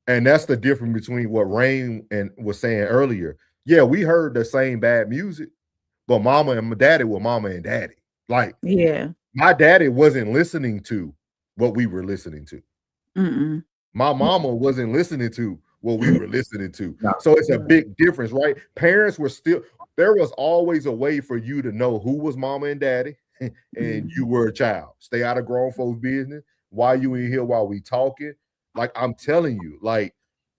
And that's the difference between what Rain was saying earlier. Yeah, we heard the same bad music, but mama and my daddy were mama and daddy. Like, yeah, my daddy wasn't listening to what we were listening to. My mama wasn't listening to what we were listening to. So it's a big difference, right? Parents were still, there was always a way for you to know who was mama and daddy, and you were a child. Stay out of grown folks' business. Why you in here while we talking? Like, I'm telling you, like,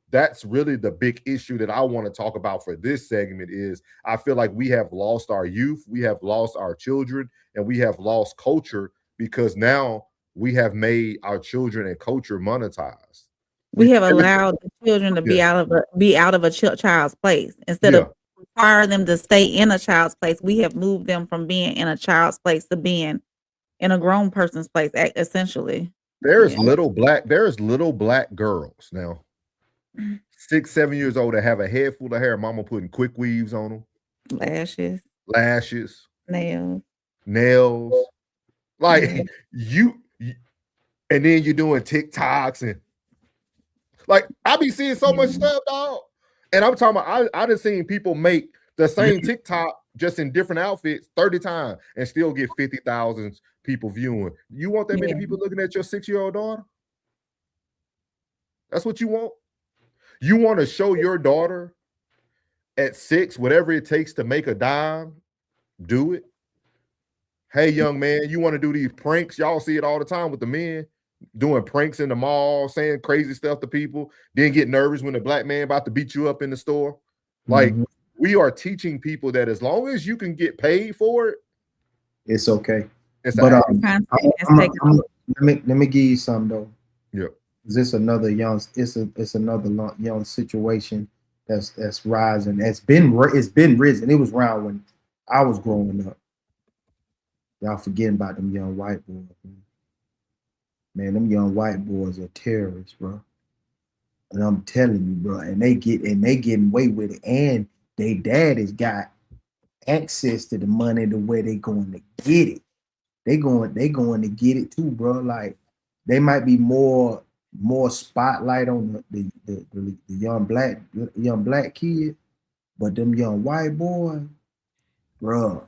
that's really the big issue that I want to talk about for this segment is I feel like we have lost our youth, we have lost our children, and we have lost culture because now we have made our children and culture monetized. We have allowed the children to be out of a child's place. Instead of requiring them to stay in a child's place, we have moved them from being in a child's place to being in a grown person's place, essentially. There's little black girls now, 6, 7 years old, that have a head full of hair. Mama putting quick weaves on them, lashes, nails. Like you, and then you're doing TikToks and Like I be seeing so much stuff, dog. And I'm talking about I done seen people make the same TikTok just in different outfits 30 times and still get 50,000 people viewing. You want that many people looking at your 6-year-old daughter? That's what you want? You want to show your daughter at 6, whatever it takes to make a dime, do it. Hey, young man, you want to do these pranks? Y'all see it all the time with the men doing pranks in the mall, saying crazy stuff to people, then get nervous when the black man about to beat you up in the store. Like, we are teaching people that as long as you can get paid for it, it's okay. It's But let let me give you something though. Yeah. It's another young situation that's rising. It's been risen. It was around when I was growing up. Y'all forgetting about them young white boys. Man, them young white boys are terrorists, bro. And I'm telling you, bro, and they getting away with it. And they daddies got access to the money the way they going to get it. They going to get it too, bro. Like they might be more spotlight on the young black kid, but them young white boys, bro,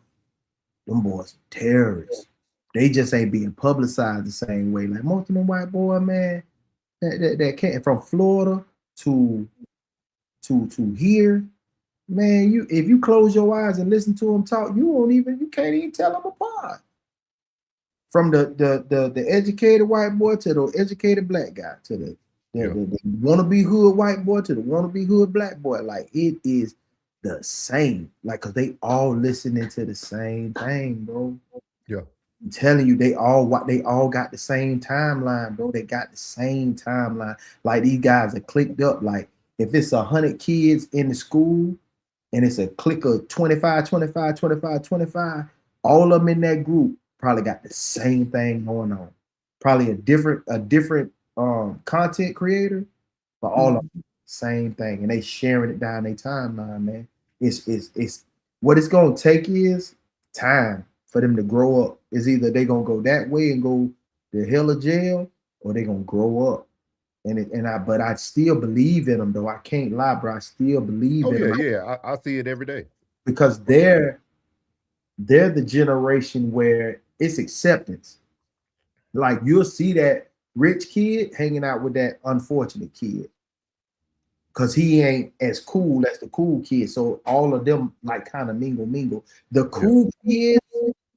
them boys terrorists. They just ain't being publicized the same way. Like most of them white boys, man, that came from Florida to here, man. If you close your eyes and listen to them talk, you can't even tell them apart. From the educated white boy to the educated black guy to the wannabe hood white boy to the wannabe hood black boy, like it is the same. Like, cause they all listening to the same thing, bro. Yeah. I'm telling you, they all got the same timeline, bro. They got the same timeline. Like these guys are clicked up. Like if it's 100 kids in the school and it's a clique of 25, all of them in that group probably got the same thing going on. Probably a different content creator, but all of them same thing, and they sharing it down their timeline, man. It's what it's gonna take is time for them to grow up. Is either they gonna go that way and go to hell of jail, or they gonna grow up. But I still believe in them, though. I can't lie, bro. I still believe in them. Yeah, I see it every day. Because they're the generation where it's acceptance. Like you'll see that rich kid hanging out with that unfortunate kid, because he ain't as cool as the cool kid. So all of them like kind of mingle. The cool kids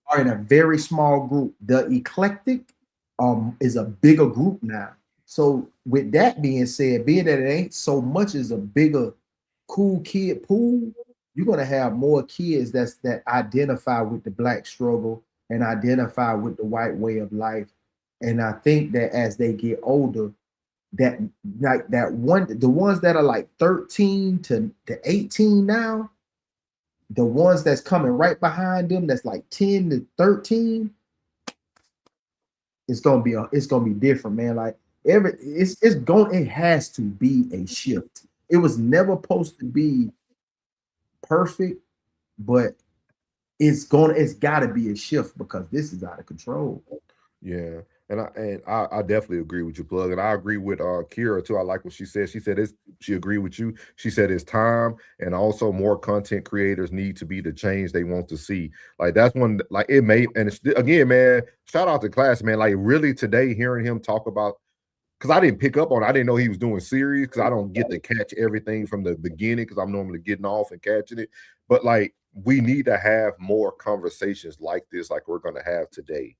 are in a very small group. The eclectic is a bigger group now. So with that being said, being that it ain't so much as a bigger cool kid pool, you're gonna have more kids that identify with the black struggle and identify with the white way of life. And I think that as they get older, the ones that are like 13 to 18 now, the ones that's coming right behind them, that's like 10 to 13, it's gonna be different, man. Like it has to be a shift. It was never supposed to be perfect, but it's gotta be a shift because this is out of control. Yeah. And I definitely agree with you, Plug. And I agree with Kira too. I like what she said. She said she agreed with you. She said it's time, and also more content creators need to be the change they want to see. Like that's one, like it made, and it's, again, man, shout out to Class, man. Like really today, hearing him talk about, because I didn't pick up on it. I didn't know he was doing series, because I don't get to catch everything from the beginning, because I'm normally getting off and catching it. But like we need to have more conversations like this, like we're gonna have today.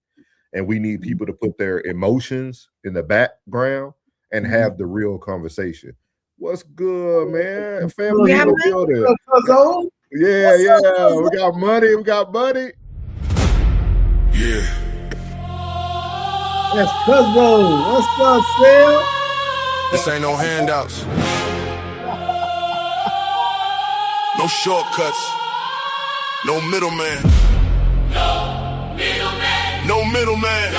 And we need people to put their emotions in the background and have the real conversation. What's good, man? Family in the building. Yeah. We got money. Yeah. That's Cuzzo. What's up, Phil? This ain't no handouts. No shortcuts. No middleman. No middleman.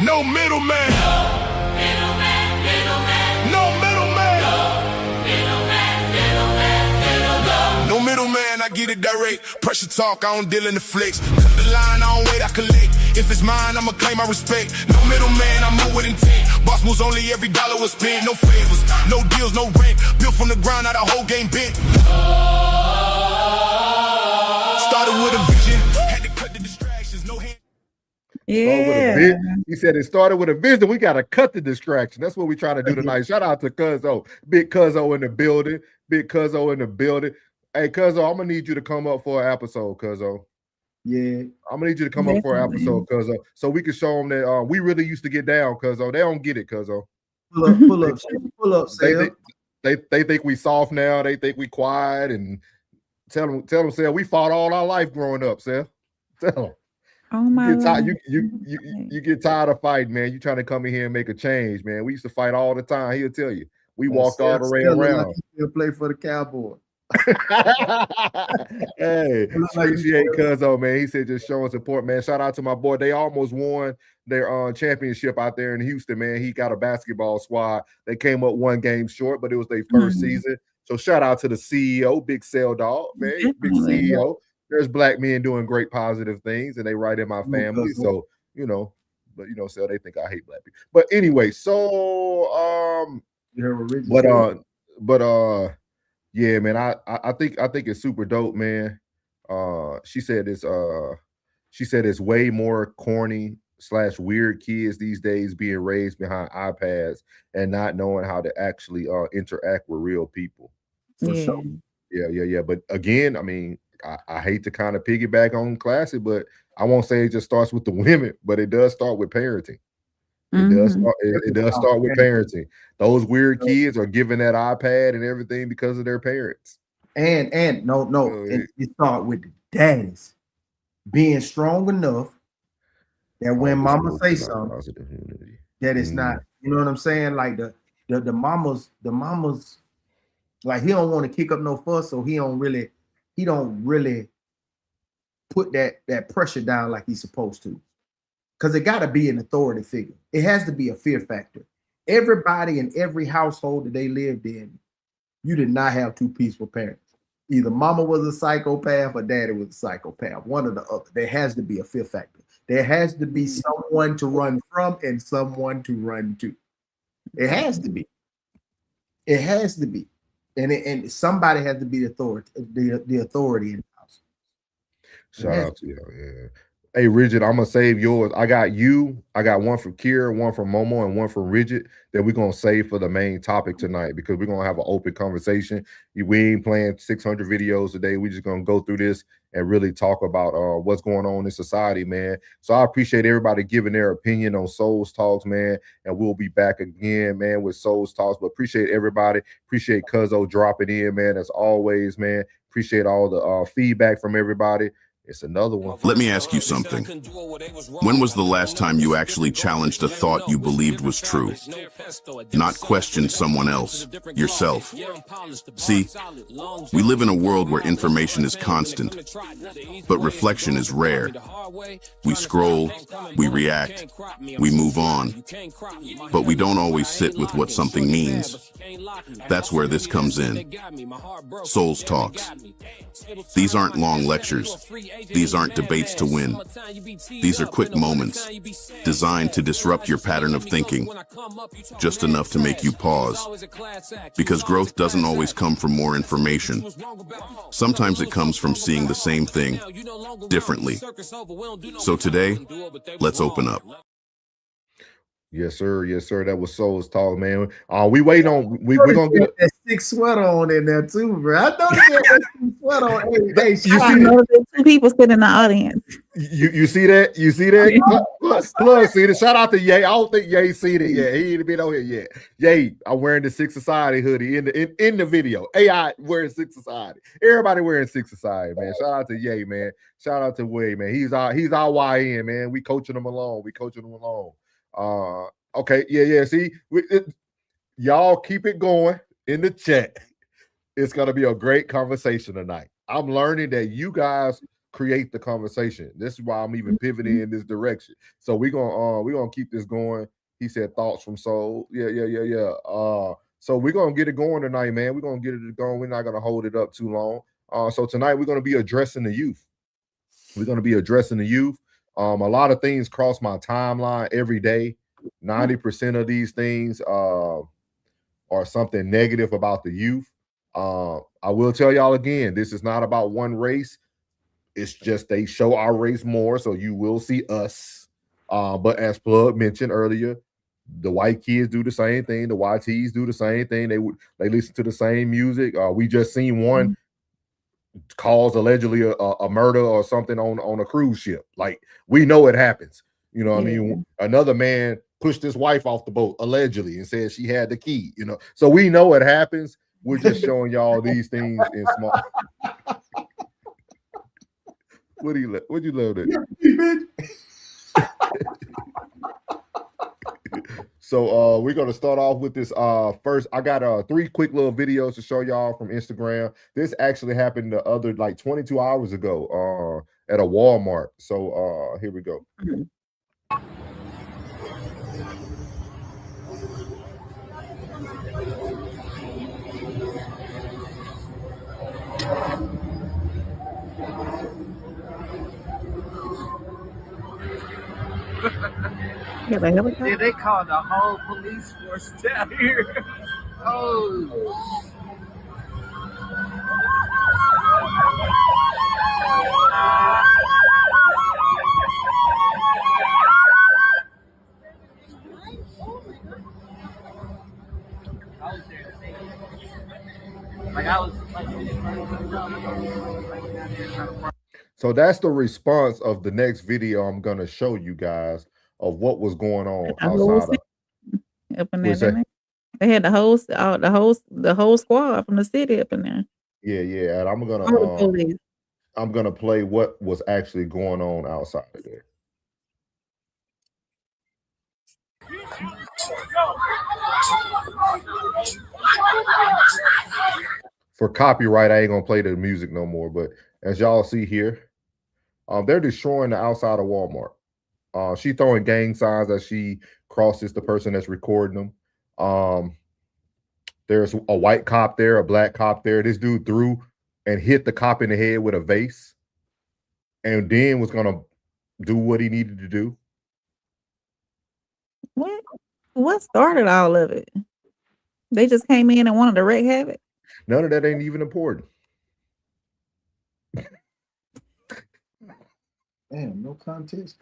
No middleman. No middleman. I get it direct. Pressure talk, I don't deal in the flex. Cut the line, I don't wait, I collect. If it's mine, I'ma claim my respect. No middleman, I move with intent. Boss moves only every dollar was spent. No favors, no deals, no rent. Built from the ground, now the whole game bent. Started with a vision, had to cut the distractions, no hand. Yeah. He said it started with a vision. We got to cut the distraction. That's what we're trying to do tonight. Shout out to Cuzzo. Big Cuzzo in the building. Big Cuzzo in the building. Hey, Cuzzo, I'm going to need you to come up for an episode, Cuzzo. Yeah. I'm going to need you to come up for an episode, Cuzzo, so we can show them that we really used to get down, Cuzzo. They don't get it, Cuzzo. Pull up, Sam. They think we soft now. They think we quiet, and tell them, Sam, we fought all our life growing up, Sam. Tell them. Oh my You get tired of fighting, man. You trying to come in here and make a change, man. We used to fight all the time. He'll tell you. We walked all the way around. He'll play for the Cowboys. Hey, appreciate Cuzzo, man. He said just showing support, man. Shout out to my boy. They almost won their championship out there in Houston, man. He got a basketball squad. They came up one game short, but it was their first season. So shout out to the CEO, Big Sell Dog, man. Big CEO. There's black men doing great positive things, and they right in my family. So, so they think I hate black people. But anyway, so yeah, man, I think it's super dope, man. She said it's way more corny / weird kids these days being raised behind iPads and not knowing how to actually interact with real people. For sure. Yeah. But again, I mean, I hate to kind of piggyback on Classic, but I won't say it just starts with the women, but it does start with parenting. It does start with parenting. Those weird kids are given that iPad and everything because of their parents. And it start with the daddies being strong enough that when mama say something, that it's not, you know what I'm saying? Like the mamas, like he don't want to kick up no fuss, so he don't really put that pressure down like he's supposed to. Because it got to be an authority figure. It has to be a fear factor. Everybody in every household that they lived in, you did not have two peaceful parents. Either mama was a psychopath or daddy was a psychopath, one or the other. There has to be a fear factor. There has to be someone to run from and someone to run to. It has to be. It has to be. And somebody has to be the authority in the house. Shout out to you. Yeah. Hey, Rigid, I'm gonna save yours. I got one from Kira, one from Momo, and one from Rigid that we're gonna save for the main topic tonight because we're gonna have an open conversation. We ain't playing 600 videos a day. We're just gonna go through this and really talk about what's going on in society, man. So I appreciate everybody giving their opinion on Souls Talks, man. And we'll be back again, man, with Souls Talks. But appreciate everybody. Appreciate Cuzzo dropping in, man. As always, man. Appreciate all the feedback from everybody. It's another one. Let me ask you something. When was the last time you actually challenged a thought you believed was true? Not questioned someone else, yourself. See, we live in a world where information is constant, but reflection is rare. We scroll, we react, we move on, but we don't always sit with what something means. That's where this comes in. Souls Talks. These aren't long lectures. These aren't debates to win. These are quick moments, designed to disrupt your pattern of thinking, just enough to make you pause. Because growth doesn't always come from more information. Sometimes it comes from seeing the same thing differently. So today, let's open up. Yes, sir. Yes, sir. That was Souls Talk, man. We wait on. We're gonna get that thick sweater on in there too, bro. I know you got that thick sweater on. Hey, you see that? Two people sitting in the audience. You see that? You see that? Plus, see the shout out to Ye. I don't think Ye seen it yet. He ain't been on here yet. Ye, I'm wearing the Six Society hoodie in the video. AI wearing Six Society. Everybody wearing Six Society, man. Shout out to Ye, man. Shout out to Way, man. He's our YN, man. We coaching him along. Okay, yeah. See, y'all keep it going in the chat. It's gonna be a great conversation tonight. I'm learning that you guys create the conversation. This is why I'm even pivoting in this direction. So we're gonna keep this going. He said thoughts from Soul. Yeah. So we're gonna get it going tonight, man. We're gonna get it going. We're not gonna hold it up too long. So tonight we're going to be addressing the youth. We're going to be addressing the youth. A lot of things cross my timeline every day. 90% of these things are something negative about the youth. I will tell y'all again, this is not about one race. It's just they show our race more, so you will see us. But as Plug mentioned earlier, the white kids do the same thing. The YTs do the same thing. They listen to the same music. We just seen one cause allegedly a murder or something on a cruise ship. Like, we know it happens. You know what I mean? Another man pushed his wife off the boat allegedly and said she had the key. You know, so we know it happens. We're just showing y'all these things in small. What do you love that? So we're gonna start off with this. First, I got 3 quick little videos to show y'all from Instagram. This actually happened the other 22 hours ago at a Walmart. So here we go. Yeah, they called the whole police force down here. Oh. So that's the response of the next video I'm gonna show you guys of what was going on outside of. Up in there, they had the whole squad from the city up in there. Yeah, and I'm gonna play what was actually going on outside of there. For copyright, I ain't gonna play the music no more. But as y'all see here, they're destroying the outside of Walmart. She throwing gang signs as she crosses the person that's recording them. There's a white cop there, a black cop there. This dude threw and hit the cop in the head with a vase, and then was gonna do what he needed to do. What started all of it? They just came in and wanted to wreak havoc. None of that ain't even important. Damn, no context.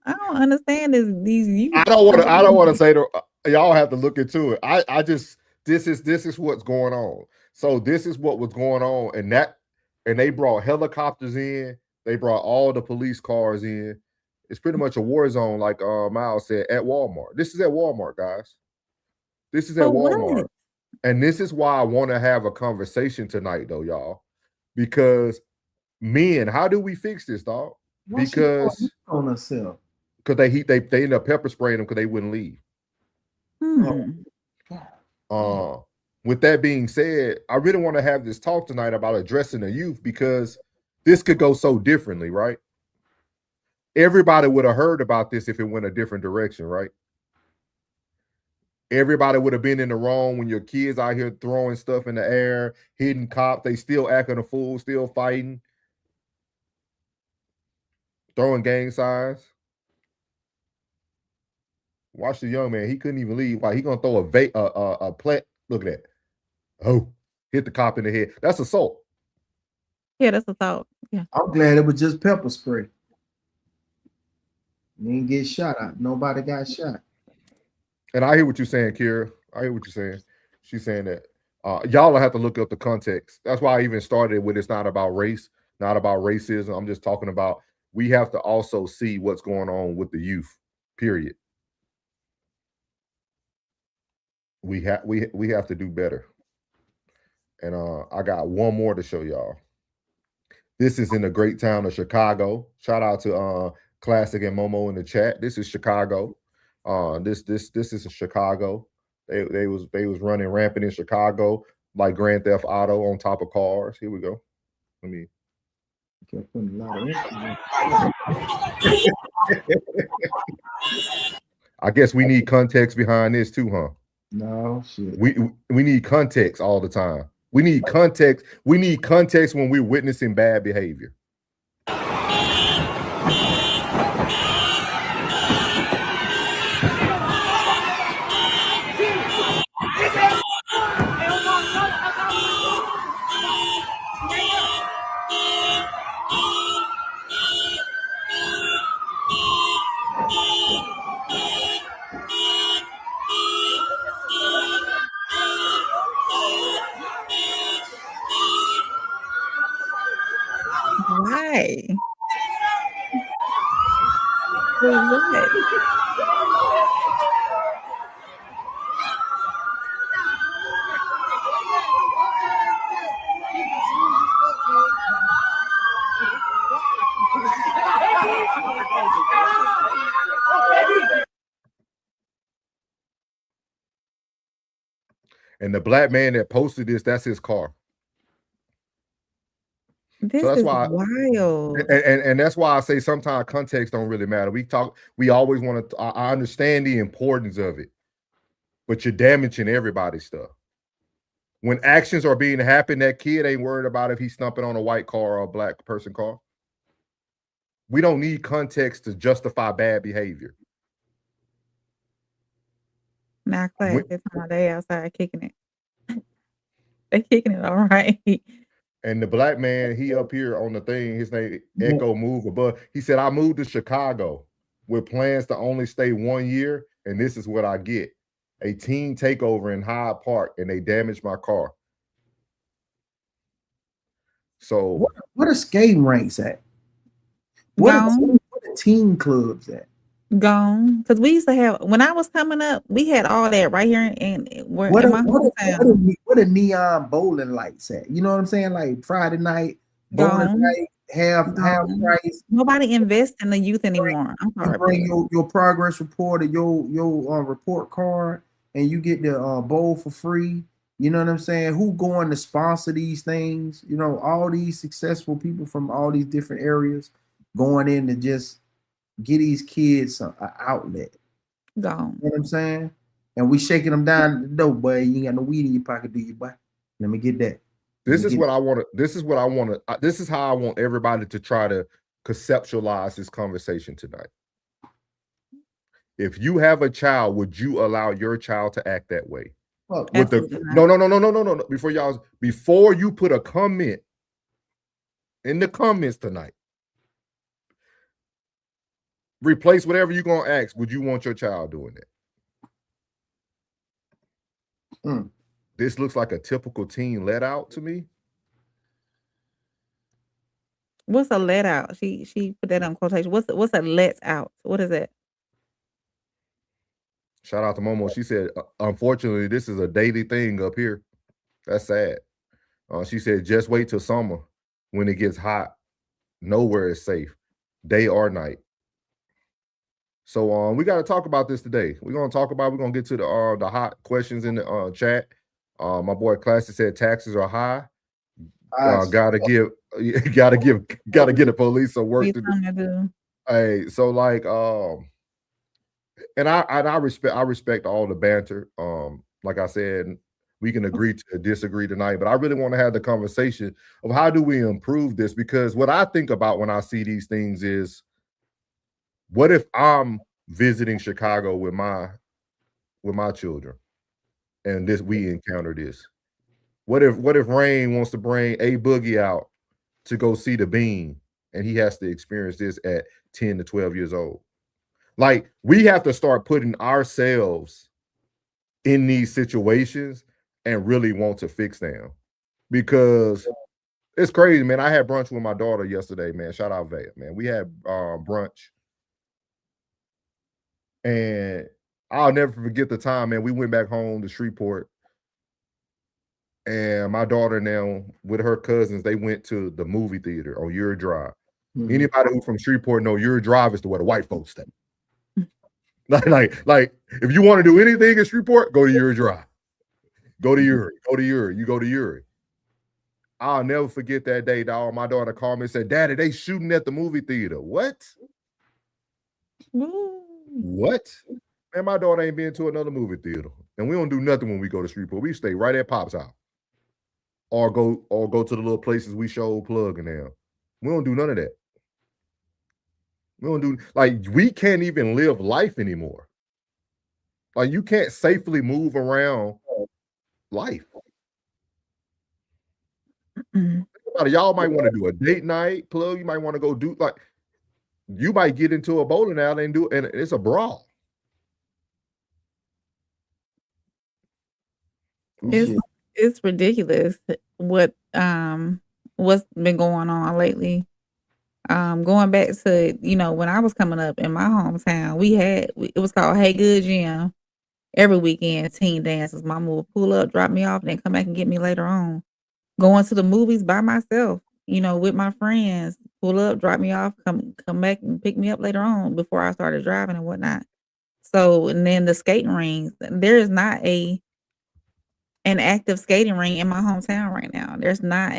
I don't understand these youth. I don't want to say y'all have to look into it. I just this is what's going on. So this is what was going on, and they brought helicopters in. They brought all the police cars in. It's pretty much a war zone, like Miles said, at Walmart. This is at Walmart, guys. This is at Walmart. And this is why I want to have a conversation tonight, though, y'all. Because men, how do we fix this, dog? Because on herself. Because they ended up pepper spraying them because they wouldn't leave. With that being said, I really want to have this talk tonight about addressing the youth, because this could go so differently, right? Everybody would have heard about this if it went a different direction, right? Everybody would have been in the wrong when your kids out here throwing stuff in the air, hitting cops. They still acting a fool, still fighting, throwing gang signs. Watch the young man. He couldn't even leave. Why? He gonna throw a plant? Look at that. Oh, hit the cop in the head. That's assault. Yeah, that's assault. Yeah. I'm glad it was just pepper spray. You didn't get shot at. Nobody got shot. And I hear what you're saying, Kira. I hear what you're saying. She's saying that y'all will have to look up the context. That's why I even started with it's not about race, not about racism. I'm just talking about we have to also see what's going on with the youth, period. We have to do better. And I got one more to show y'all. This is in the great town of Chicago. Shout out to Classic and Momo in the chat. This is Chicago. This is Chicago. They was running rampant in Chicago like Grand Theft Auto on top of cars. Here we go. Let me. I guess we need context behind this too, huh? No shit. We need context all the time. We need context. We need context when we're witnessing bad behavior. Why? For what? And the black man that posted this, that's his car. This So that's is why, wild. and that's why I say sometimes context don't really matter. We always want to. I understand the importance of it, but you're damaging everybody's stuff. When actions are being happened, that kid ain't worried about if he's stumping on a white car or a black person car. We don't need context to justify bad behavior. Now, class, it's my day outside kicking it. They kicking it all right. And the black man, he up here on the thing, his name Echo Move above. He said, I moved to Chicago with plans to only stay 1 year, and this is what I get. A teen takeover in Hyde Park, and they damaged my car. So what are skating rinks at? What are teen clubs at? Gone. Because we used to have, when I was coming up, we had all that right here in my hometown. What are neon bowling lights at? You know what I'm saying? Like Friday night, bowling night, half price. Nobody invests in the youth anymore. I'm sorry. You bring your progress report or your report card, and you get the bowl for free. You know what I'm saying? Who going to sponsor these things? You know, all these successful people from all these different areas going in to just get these kids an outlet. Gone. You know what I'm saying? And we shaking them down the door, boy. You ain't got no weed in your pocket, do you, boy? Let me get that. This is what I want to. This is what I want to. This is how I want everybody to try to conceptualize this conversation tonight. If you have a child, would you allow your child to act that way? Well, no. Before you put a comment in the comments tonight, replace whatever you're gonna ask. Would you want your child doing that? This looks like a typical teen let out to me. What's a let out? She put that on quotation. What's a let out? What is that? Shout out to Momo. She said, unfortunately, this is a daily thing up here. That's sad. She said, just wait till summer when it gets hot. Nowhere is safe, day or night. So we got to talk about this today. We're going to get to the hot questions in the chat. My boy Classy said taxes are high. Gotta get the police some work to do. Hey, so like and I respect all the banter. Like I said, we can agree to disagree tonight, but I really want to have the conversation of how do we improve this, because what I think about when I see these things is, what if I'm visiting Chicago with my children and we encounter this? What if Rain wants to bring A Boogie out to go see the Bean and he has to experience this at 10 to 12 years old? Like, we have to start putting ourselves in these situations and really want to fix them, because it's crazy, man. I had brunch with my daughter yesterday, man. Shout out Vaya, man. We had brunch. And I'll never forget the time, man. We went back home to Shreveport, and my daughter now with her cousins, they went to the movie theater on Uri Drive. Anybody who's from Shreveport know Uri Drive is where the white folks stay. like if you want to do anything in Shreveport, go to Uri Drive. Go to Uri. You go to Uri. I'll never forget that day, dog. My daughter called me and said, "Daddy, they shooting at the movie theater." What? What? Man, my daughter ain't been to another movie theater. And we don't do nothing when we go to Shreveport. We stay right at Pop's house. or go to the little places we show plugging now. We don't do none of that. We don't do like we can't even live life anymore. Like you can't safely move around life. Think about it. Y'all might want to do a date night plug. You might want to go do like you might get into a bowling alley and it's a brawl. It's ridiculous what's been going on lately. Going back to, when I was coming up in my hometown, it was called Hey Good Gym. Every weekend, teen dances. Mama would pull up, drop me off, and then come back and get me later on. Going to the movies by myself, with my friends. Pull up, drop me off, come back and pick me up later on before I started driving and whatnot. So, and then the skating rings. There is not an active skating ring in my hometown right now. There's not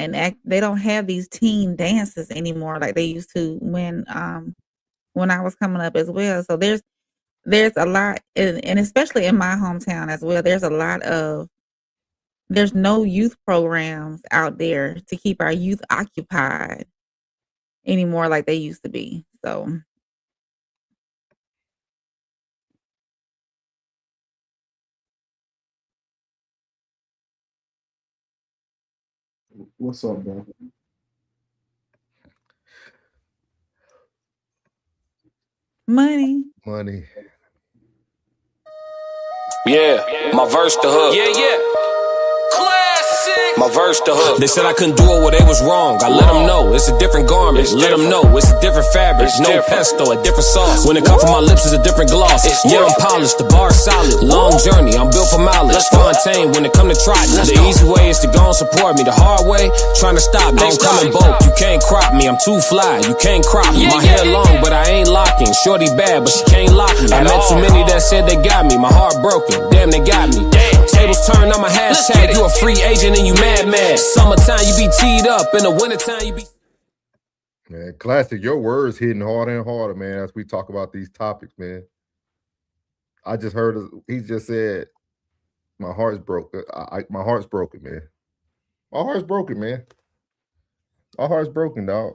they don't have these teen dances anymore like they used to when I was coming up as well. So there's a lot, and especially in my hometown as well, there's no youth programs out there to keep our youth occupied anymore like they used to be. So what's up, bro? Money. Yeah, my verse the hook. Yeah. Classic. My verse the hook. They said I couldn't do it where they was wrong. I let them know it's a different garment. Let them know it's a different fabric. No pesto, a different sauce. When it come from my lips, it's a different gloss. Yeah, I'm polished, the bar solid. Long journey, I'm built for mileage. Fontaine when it come to trotting. The easy way is to go and support me. The hard way, trying to stop. Don't come in bulk. You can't crop me. I'm too fly. You can't crop me. My hair long, but I ain't locking. Shorty bad, but she can't lock me. I met too many that said they got me. My heart broken. Damn, they got me. Tables turned on my hashtag. You a free agent and you mad. Summertime you be teed up. In the wintertime you be. Man, Classic, your words hitting harder and harder, man, as we talk about these topics, man. I just heard he just said, my heart's broken. My heart's broken, man. My heart's broken, man. My heart's broken, dog.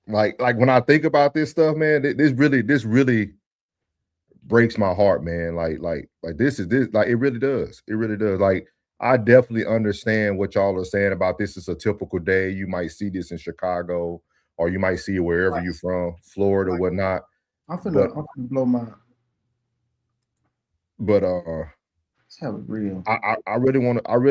Like when I think about this stuff, man, this really breaks my heart, man. Like this like it really does. It really does. Like I definitely understand what y'all are saying about this is a typical day. You might see this in Chicago, or you might see it wherever you're from, Florida, whatnot. I'm finna blow my. But let's have it real. I really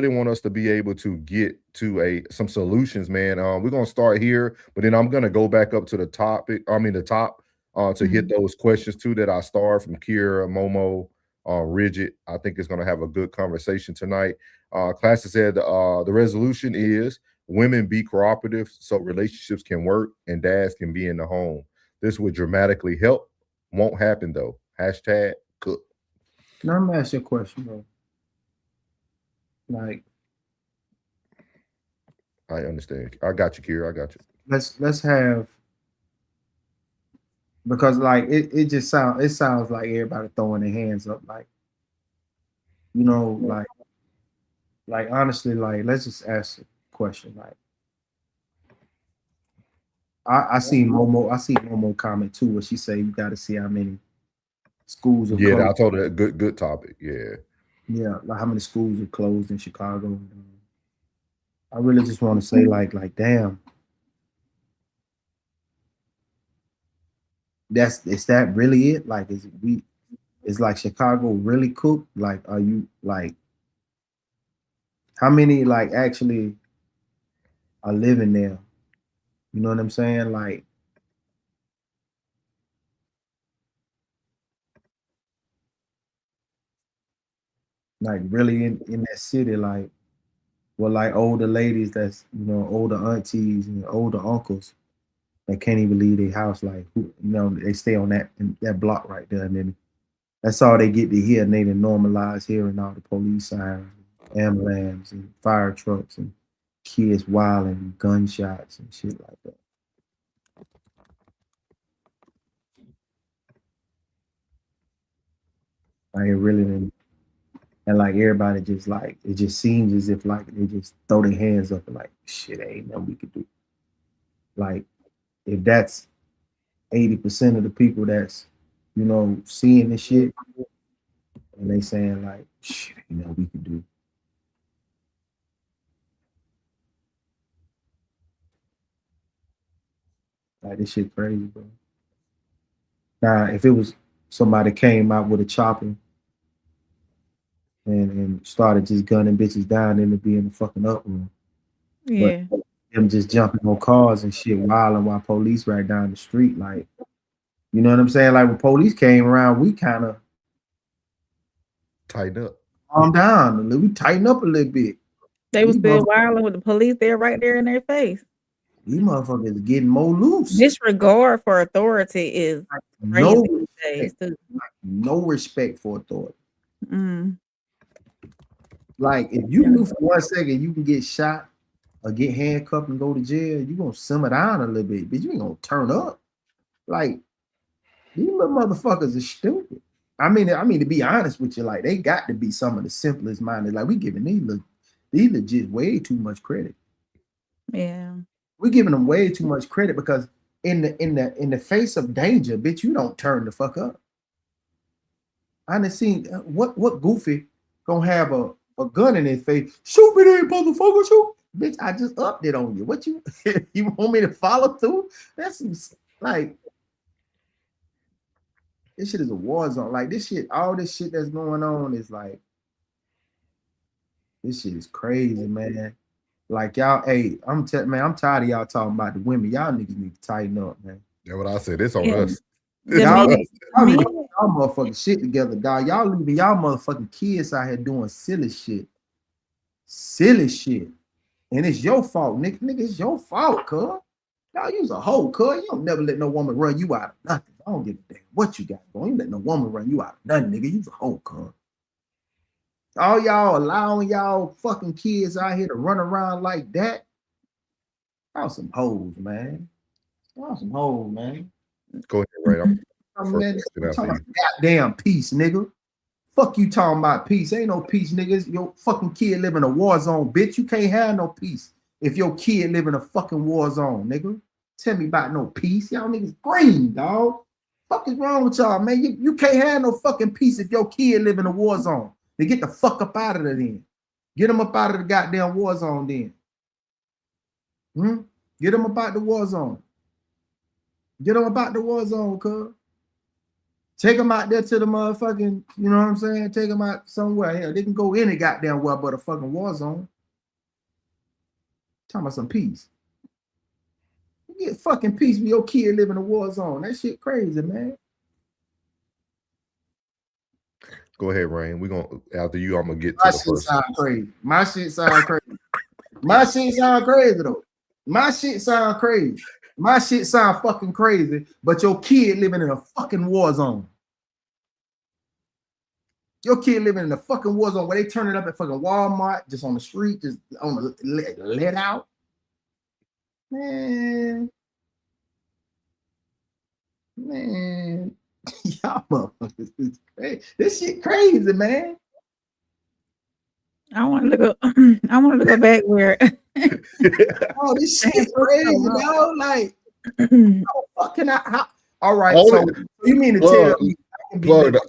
want us to be able to get to some solutions, man. We're gonna start here, but then I'm gonna go back up to the top to hit those questions too that I starred from Kira, Momo, Rigid. I think it's gonna have a good conversation tonight. Classic said the resolution is women be cooperative so relationships can work and dads can be in the home. This would dramatically help. Won't happen though. Hashtag cook. Now I'm gonna ask you a question, bro. Like, I understand. I got you, Kira. I got you. Let's have, because like it sounds like everybody throwing their hands up, like, like honestly, like let's just ask a question. Like I see Momo comment too, where she say you got to see how many schools are closed. I told her good topic. Yeah, like how many schools are closed in Chicago. I really just want to say like damn, is that really it? Like is like Chicago really cooked? Like are you like how many like actually are living there? You know what I'm saying? Like really in that city, like like older ladies that's older aunties and older uncles that can't even leave their house, like they stay on that block right there, and then that's all they get to hear, and they done normalize hearing all the police sirens, ambulance and fire trucks and kids wilding and gunshots and shit like that. Like it really didn't. And like everybody just like, it just seems as if like they just throw their hands up and like, shit, ain't nothing we could do. Like, if that's 80% of the people that's, you know, seeing this shit, and they saying like, shit, ain't nothing we could do. Like, this shit crazy, bro. Now, if it was somebody came out with a chopper and started just gunning bitches down, then it'd be in the fucking uproar. Yeah. But them just jumping on cars and shit, wilding while police right down the street, like, you know what I'm saying? Like when police came around, we kind of tighten up, calm down a little. We tighten up a little bit. They were still wilding with the police there, right there in their face. These motherfuckers getting more loose. Disregard for authority is crazy these days, too. No respect for authority. Mm. Like if you knew for 1 second you can get shot or get handcuffed and go to jail, you gonna simmer down a little bit, but you ain't gonna turn up. Like these little motherfuckers are stupid. I mean, to be honest with you, like they got to be some of the simplest minded. Like we giving these legit way too much credit. Yeah. We're giving them way too much credit because in the face of danger, bitch, you don't turn the fuck up. I done seen what goofy gonna have a gun in his face. Shoot me there, motherfucker, shoot. Bitch, I just upped it on you. What you you want me to follow through? That's like this shit is a war zone. Like this shit, all this shit that's going on is like this shit is crazy, man. Like y'all, hey, I'm tired of y'all talking about the women. Y'all niggas need to tighten up, man. That's what I said. It's on us. Y'all motherfucking shit together, dog. Y'all leaving y'all motherfucking kids out here doing silly shit. Silly shit. And it's your fault, nigga. Nigga, it's your fault, cuz. Y'all use a hoe, cuz. You don't never let no woman run you out of nothing. I don't give a damn what you got going. You let no woman run you out of nothing, nigga. You's a hoe, cuz. All y'all allowing y'all fucking kids out here to run around like that. Y'all some hoes, man. Y'all some hoes, man. Go ahead, right? Man, talking about goddamn peace, nigga. Fuck you talking about peace. Ain't no peace, niggas. Your fucking kid live in a war zone, bitch. You can't have no peace if your kid live in a fucking war zone, nigga. Tell me about no peace. Y'all niggas green, dog. Fuck is wrong with y'all, man? You can't have no fucking peace if your kid live in a war zone. They get the fuck up out of there then. Get them up out of the goddamn war zone then. Get them up out the war zone. Get them about the war zone, cuz. Take them out there to the motherfucking, you know what I'm saying? Take them out somewhere. Hell, they can go any goddamn well but a fucking war zone. Talking about some peace. You get fucking peace with your kid living in a war zone. That shit crazy, man. Go ahead, Rain. We gonna after you. I'm gonna get to My the shit first. sound crazy. My shit sound crazy. My shit sound crazy though. My shit sound crazy. My shit sound fucking crazy. But your kid living in a fucking war zone. Your kid living in a fucking war zone where they turn it up at fucking Walmart, just on the street, just on the let out. Man. Y'all motherfuckers is crazy. This shit crazy, man. I wanted to go. I wanted to go back where. Oh, this shit crazy, dog. Like, how the fuck can I? All right, so you mean to tell me I can be living,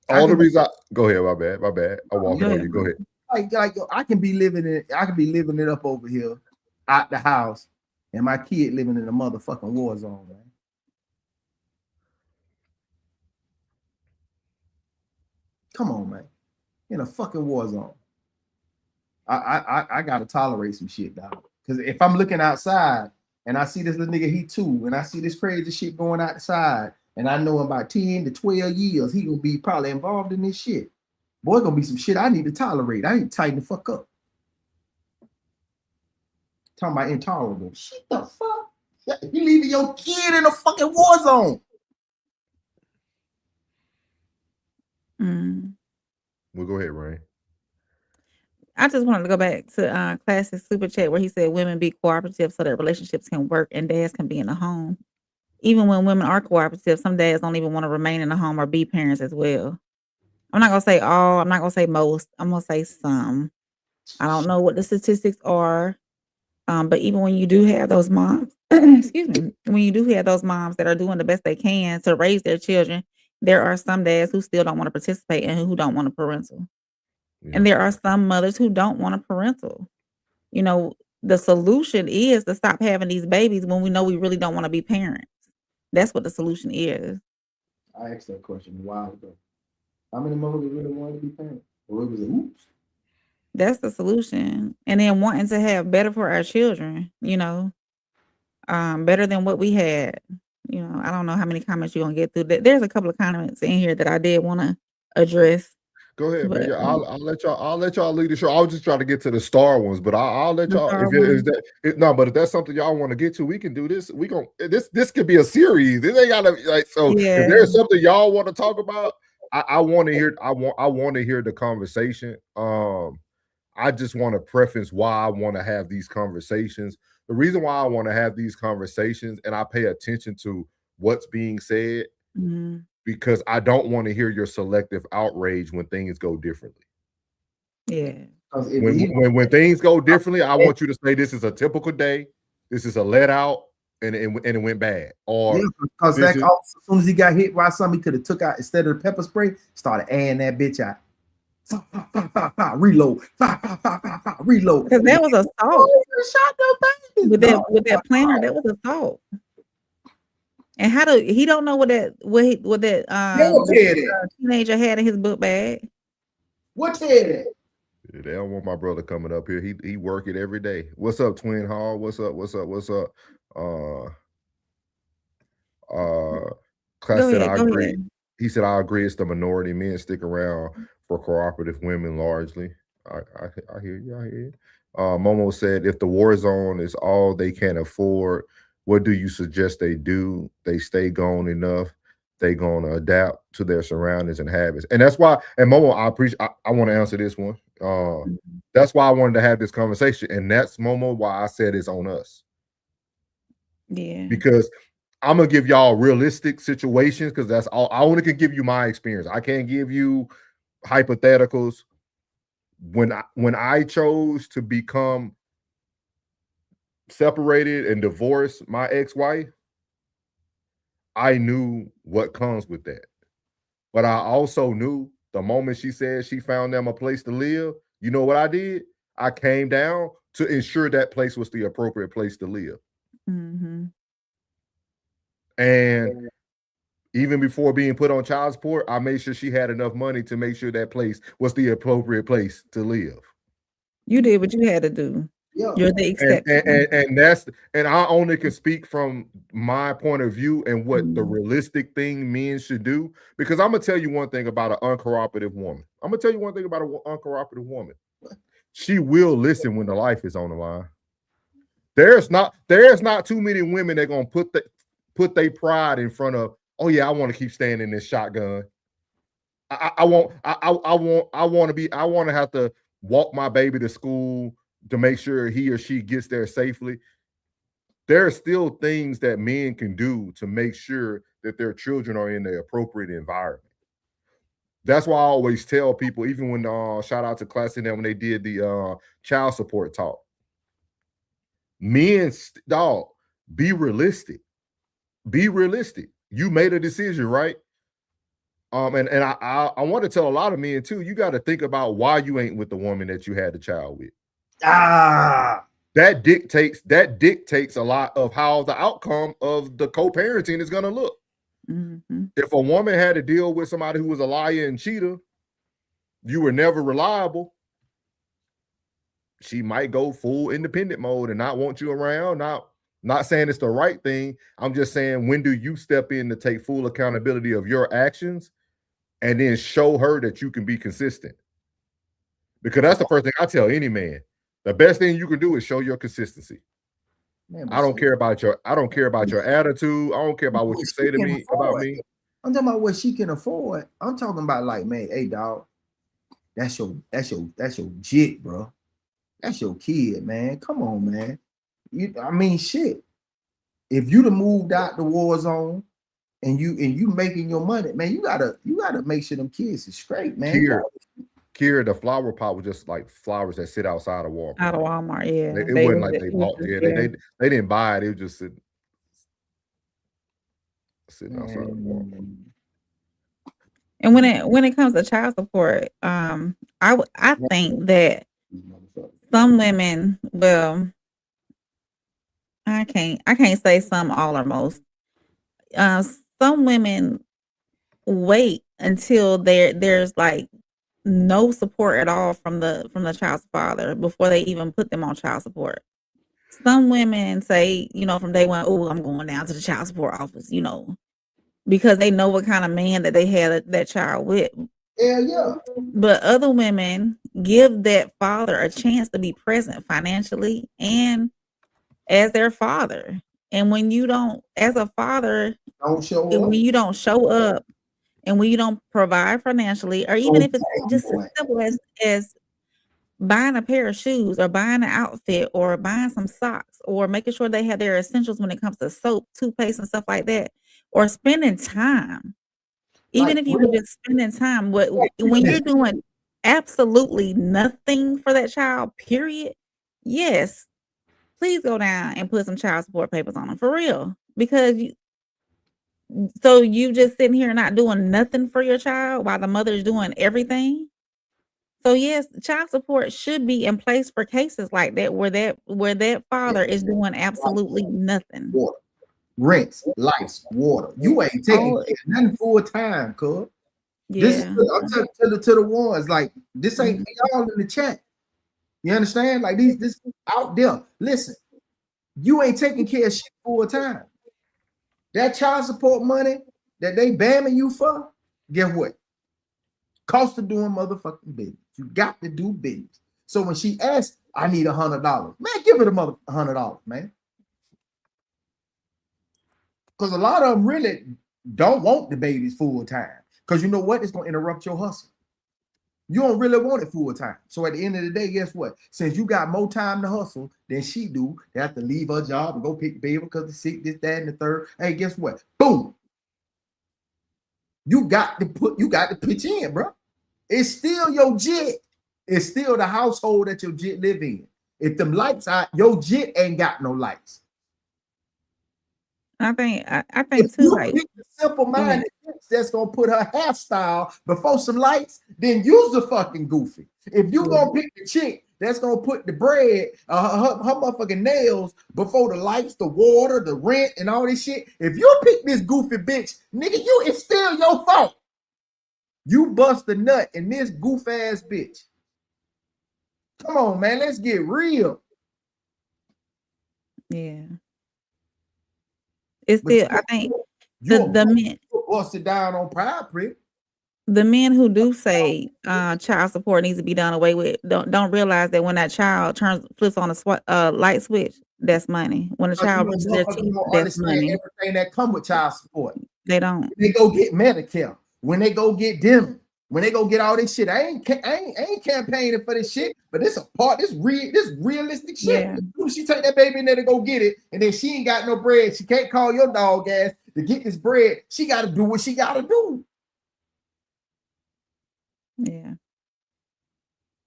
all the reason go ahead, my bad. I'm walking on you. Go ahead. Like I can be living it up over here out the house, and my kid living in a motherfucking war zone, man. Come on, man. In a fucking war zone. I gotta tolerate some shit, dog. Because if I'm looking outside and I see this little nigga, he too, and I see this crazy shit going outside, and I know in about 10 to 12 years, he gonna be probably involved in this shit. Boy, gonna be some shit I need to tolerate. I need to tighten the fuck up. Talking about intolerable. Shit the fuck? You leaving your kid in a fucking war zone. Well, go ahead, Rain. I just wanted to go back to Classic Super Chat where he said women be cooperative so that relationships can work and dads can be in the home. Even when women are cooperative, some dads don't even want to remain in the home or be parents as well. I'm not gonna say all, I'm not gonna say most, I'm gonna say some. I don't know what the statistics are. But even when you do have those moms, excuse me, when you do have those moms that are doing the best they can to raise their children, there are some dads who still don't want to participate and who don't want a parental. And there are some mothers who don't want a parental. You know, the solution is to stop having these babies when we know we really don't want to be parents. That's what the solution is. I asked that question a while ago. How many mothers really wanted to be parents? Or it was a oops. That's the solution. And then wanting to have better for our children, you know, better than what we had. You know, I don't know how many comments you're gonna get through. There's a couple of comments in here that I did want to address. Go ahead, But man. I'll let y'all lead the show. I was just trying to get to the star ones, but I'll let the y'all. star But if that's something y'all want to get to, we can do this. This could be a series. This ain't gotta like so. Yeah. If there's something y'all want to talk about, I want to hear. I want to hear the conversation. I just want to preface why I want to have these conversations. The reason why I want to have these conversations and I pay attention to what's being said. Mhm. Because I don't want to hear your selective outrage when things go differently. Yeah. When things go differently, I want you to say this is a typical day, this is a let out, and it went bad. Or because as soon as he got hit by something, he could have took out instead of the pepper spray, started adding that bitch out. Reload. Reload. Because that was assault. Shot the baby. With that planner, that was assault. And how do he don't know what that teenager had in his book bag? What Teddy? Yeah, they don't want my brother coming up here. He work it every day. What's up, Twin Hall? What's up? Class said I agree. He said I agree. It's the minority. Men stick around for cooperative women largely. I hear you. I hear you. Momo said if the war zone is all they can afford, what do you suggest they do? They stay gone enough. They gonna adapt to their surroundings and habits. And that's why, and Momo, I appreciate, I want to answer this one. That's why I wanted to have this conversation. And that's Momo, why I said it's on us. Yeah. Because I'm gonna give y'all realistic situations because that's all I only can give you my experience. I can't give you hypotheticals. When I chose to become separated and divorced my ex-wife, I knew what comes with that. But I also knew the moment she said she found them a place to live, you know what I did? I came down to ensure that place was the appropriate place to live. Mm-hmm. And even before being put on child support, I made sure she had enough money to make sure that place was the appropriate place to live. You did what you had to do. You're the exception. And I only can speak from my point of view and what the realistic thing men should do. Because I'm gonna tell you one thing about an uncooperative woman. She will listen when the life is on the line. There's not too many women that gonna put their pride in front of, oh yeah, I want to keep staying in this shotgun. I want to have to walk my baby to school to make sure he or she gets there safely. There are still things that men can do to make sure that their children are in the appropriate environment. That's why I always tell people, even when shout out to Class and them when they did the child support talk. Men, dog, be realistic. Be realistic. You made a decision, right? And I want to tell a lot of men too, you got to think about why you ain't with the woman that you had the child with. That dictates a lot of how the outcome of the co-parenting is going to look. Mm-hmm. If a woman had to deal with somebody who was a liar and cheater, you were never reliable, she might go full independent mode and not want you around. Not saying it's the right thing. I'm just saying, when do you step in to take full accountability of your actions and then show her that you can be consistent? Because that's the first thing I tell any man. The best thing you can do is show your consistency. Man, I don't care about your attitude. I don't care about what you say to me about me. I'm talking about what she can afford. I'm talking about like, man, hey dog, that's your jit, bro. That's your kid, man. Come on, man. Shit. If you'd have moved out the war zone and you making your money, man, you gotta make sure them kids is straight, man. Kira, the flower pot was just like flowers that sit outside of Walmart. Out of Walmart, yeah. It wasn't like they bought. Yeah, they didn't buy it. It was just sitting outside of Walmart. And when it comes to child support, I think that some women, well, I can't say some, all or most. Some women wait until there's like no support at all from the child's father before they even put them on child support. Some women say, from day one, oh, I'm going down to the child support office, because they know what kind of man that they had that child with. Yeah. But other women give that father a chance to be present financially and as their father. And when you don't, as a father, when you don't show up and when you don't provide financially, or even if it's just as simple as buying a pair of shoes or buying an outfit or buying some socks or making sure they have their essentials when it comes to soap, toothpaste, and stuff like that, or spending time. Even if you were just spending time, when you're doing absolutely nothing for that child, period, yes, please go down and put some child support papers on them for real. Because you just sitting here not doing nothing for your child while the mother is doing everything. So yes, child support should be in place for cases like that where that father is doing absolutely nothing. Water, rent, lights, water. You ain't taking care of nothing full time, cuz. This is I'm telling to the ones like this ain't for y'all in the chat. You understand? Like this out there. Listen, you ain't taking care of shit full time. That child support money that they bamming you for, guess what? Cost of doing motherfucking business. You got to do business. So when she asks, I need $100, man, give her the mother $100, man. Because a lot of them really don't want the babies full time. Because you know what? It's going to interrupt your hustle. You don't really want it full time. So at the end of the day, guess what? Since you got more time to hustle than she do, they have to leave her job and go pick the baby because they're sick, this, that, and the third. Hey, guess what? Boom. You got to pitch in, bro. It's still your jit. It's still the household that your jit live in. If them lights out, your jit ain't got no lights. I think too, like simple-minded that's gonna put her hairstyle before some lights, then use the fucking goofy. If you gonna pick the chick that's gonna put the bread, her motherfucking nails before the lights, the water, the rent, and all this shit. If you pick this goofy bitch, nigga, it's still your fault. You bust the nut in this goof ass bitch. Come on, man, let's get real. Yeah. It's still, I think the men bust it down on Pride Prick. The men who do say child support needs to be done away with don't realize that when that child flips on a light switch, that's money. When a child brushes their teeth, that's money. Everything that come with child support. They don't. When they go get Medicare, when they go get dental, when they go get all this shit. I ain't campaigning for this shit, but this realistic shit. Yeah. She take that baby in there to go get it, and then she ain't got no bread. She can't call your dog ass to get this bread. She got to do what she got to do. Yeah.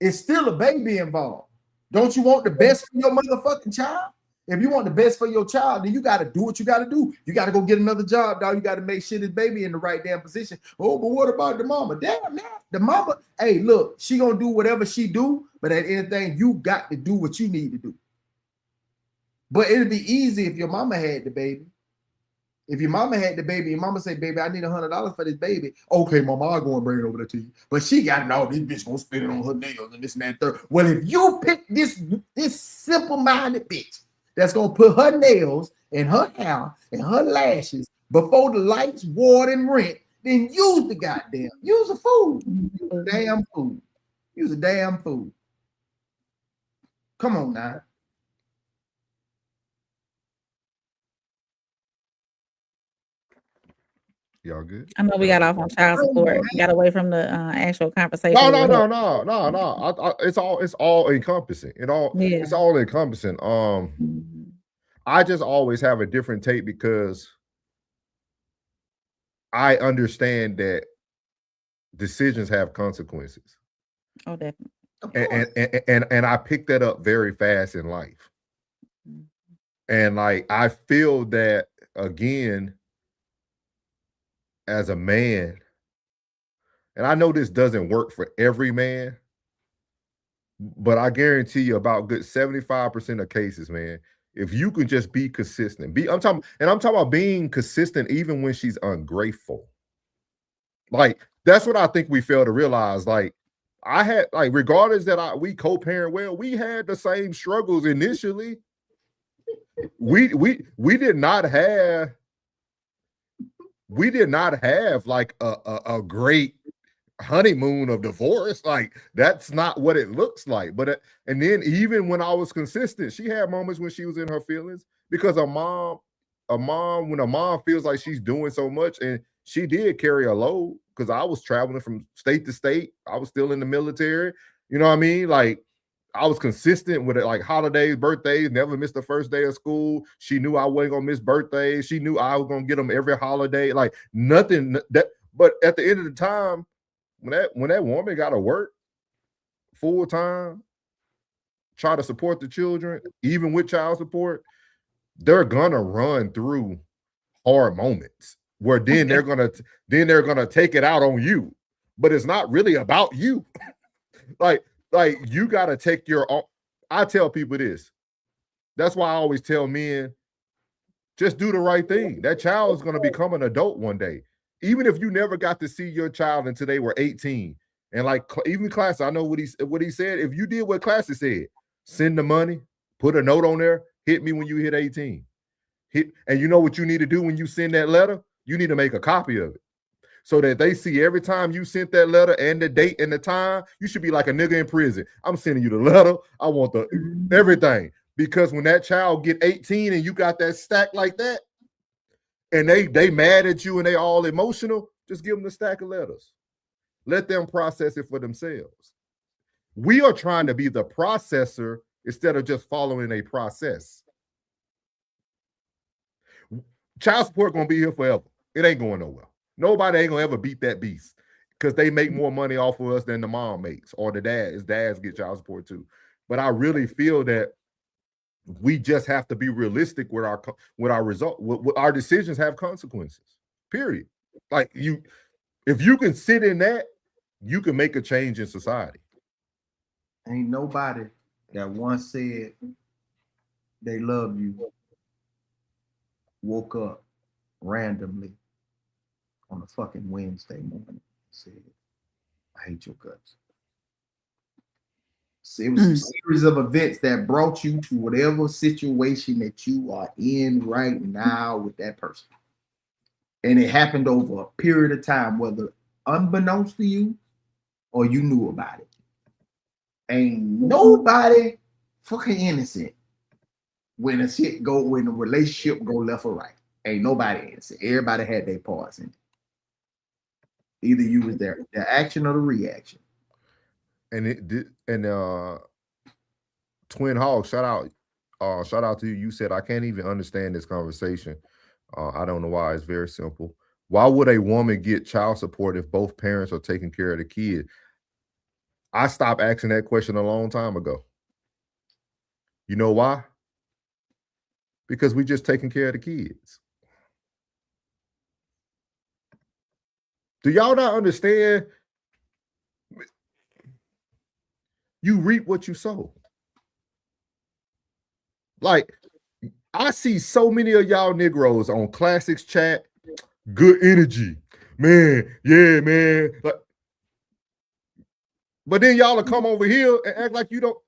It's still a baby involved. Don't you want the best for your motherfucking child? If you want the best for your child, then you got to do what you got to do. You got to go get another job, dog. You got to make sure this baby in the right damn position. Oh, but what about the mama? Damn, man. The mama, hey, look, she going to do whatever she do, but at anything, you got to do what you need to do. But it'd be easy if your mama had the baby. If your mama had the baby, your mama say, baby, I need $100 for this baby. Okay, mama, I'll go and bring it over there to you. But she got it all. This bitch gonna spend it on her nails and this and that and third. Well, if you pick this simple-minded bitch that's gonna put her nails and her hair and her lashes before the lights, water, and rent, then use the goddamn. Use a fool. Use a damn fool. Use a damn fool. Come on now. Y'all good? I know we got off on child support. We got away from the actual conversation. No. It's all encompassing. It's all encompassing. I just always have a different take because I understand that decisions have consequences. Oh, definitely. And I picked that up very fast in life. And like I feel that again as a man, and I know this doesn't work for every man, but I guarantee you about good 75% of cases, man, if you can just be consistent, I'm talking about being consistent even when she's ungrateful. Like that's what I think we fail to realize. Like I had, like, regardless that we co-parent well, we had the same struggles initially. We did not have like a great honeymoon of divorce. Like that's not what it looks like. But and then even when I was consistent, she had moments when she was in her feelings because when a mom feels like she's doing so much, and she did carry a load because I was traveling from state to state. I was still in the military. You know what I mean? Like I was consistent with it, like holidays, birthdays, never missed the first day of school. She knew I wasn't gonna miss birthdays. She knew I was gonna get them every holiday. Like nothing that. But at the end of the time, when that woman got to work full time, try to support the children, even with child support, they're gonna run through hard moments where then they're gonna take it out on you. But it's not really about you. like you gotta take your own. I tell people this. That's why I always tell men, just do the right thing. That child is gonna become an adult one day. Even if you never got to see your child until they were 18. And like even Class, I know what he said. If you did what Classy said, send the money, put a note on there, hit me when you hit 18. And you know what you need to do when you send that letter? You need to make a copy of it so that they see every time you sent that letter and the date and the time. You should be like a nigga in prison. I'm sending you the letter. I want the everything. Because when that child get 18 and you got that stack like that, and they mad at you and they all emotional, just give them the stack of letters. Let them process it for themselves. We are trying to be the processor instead of just following a process. Child support gonna be here forever. It ain't going nowhere. Nobody ain't gonna ever beat that beast because they make more money off of us than the mom makes or the dad. His dads get child support too. But I really feel that we just have to be realistic with our result. Our decisions have consequences. Period. Like if you can sit in that, you can make a change in society. Ain't nobody that once said they love you woke up randomly on a fucking Wednesday morning and said, I hate your guts. It was a series of events that brought you to whatever situation that you are in right now with that person. And it happened over a period of time, whether unbeknownst to you or you knew about it. Ain't nobody fucking innocent when when a relationship go left or right. Ain't nobody innocent. Everybody had their parts in it. Either you was the action or the reaction. And Twin Hog, shout out to you. You said, I can't even understand this conversation. I don't know why. It's very simple. Why would a woman get child support if both parents are taking care of the kid? I stopped asking that question a long time ago. You know why? Because we just taking care of the kids. Do y'all not understand? You reap what you sow. Like, I see so many of y'all Negroes on Classics chat, good energy, man. Yeah, man. But then y'all will come over here and act like you don't.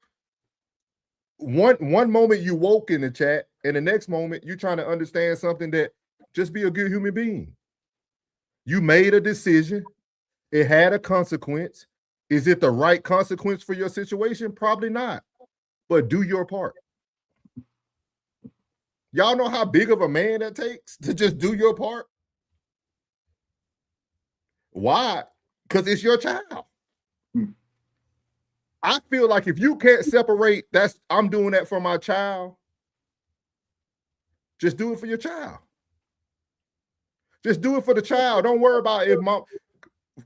One moment you woke in the chat, and the next moment you're trying to understand something that just be a good human being. You made a decision. It had a consequence. Is it the right consequence for your situation? Probably not. But do your part. Y'all know how big of a man that takes to just do your part? Why? Because it's your child. I feel like if you can't separate, I'm doing that for my child. Just do it for your child. Just do it for the child. Don't worry about if mom.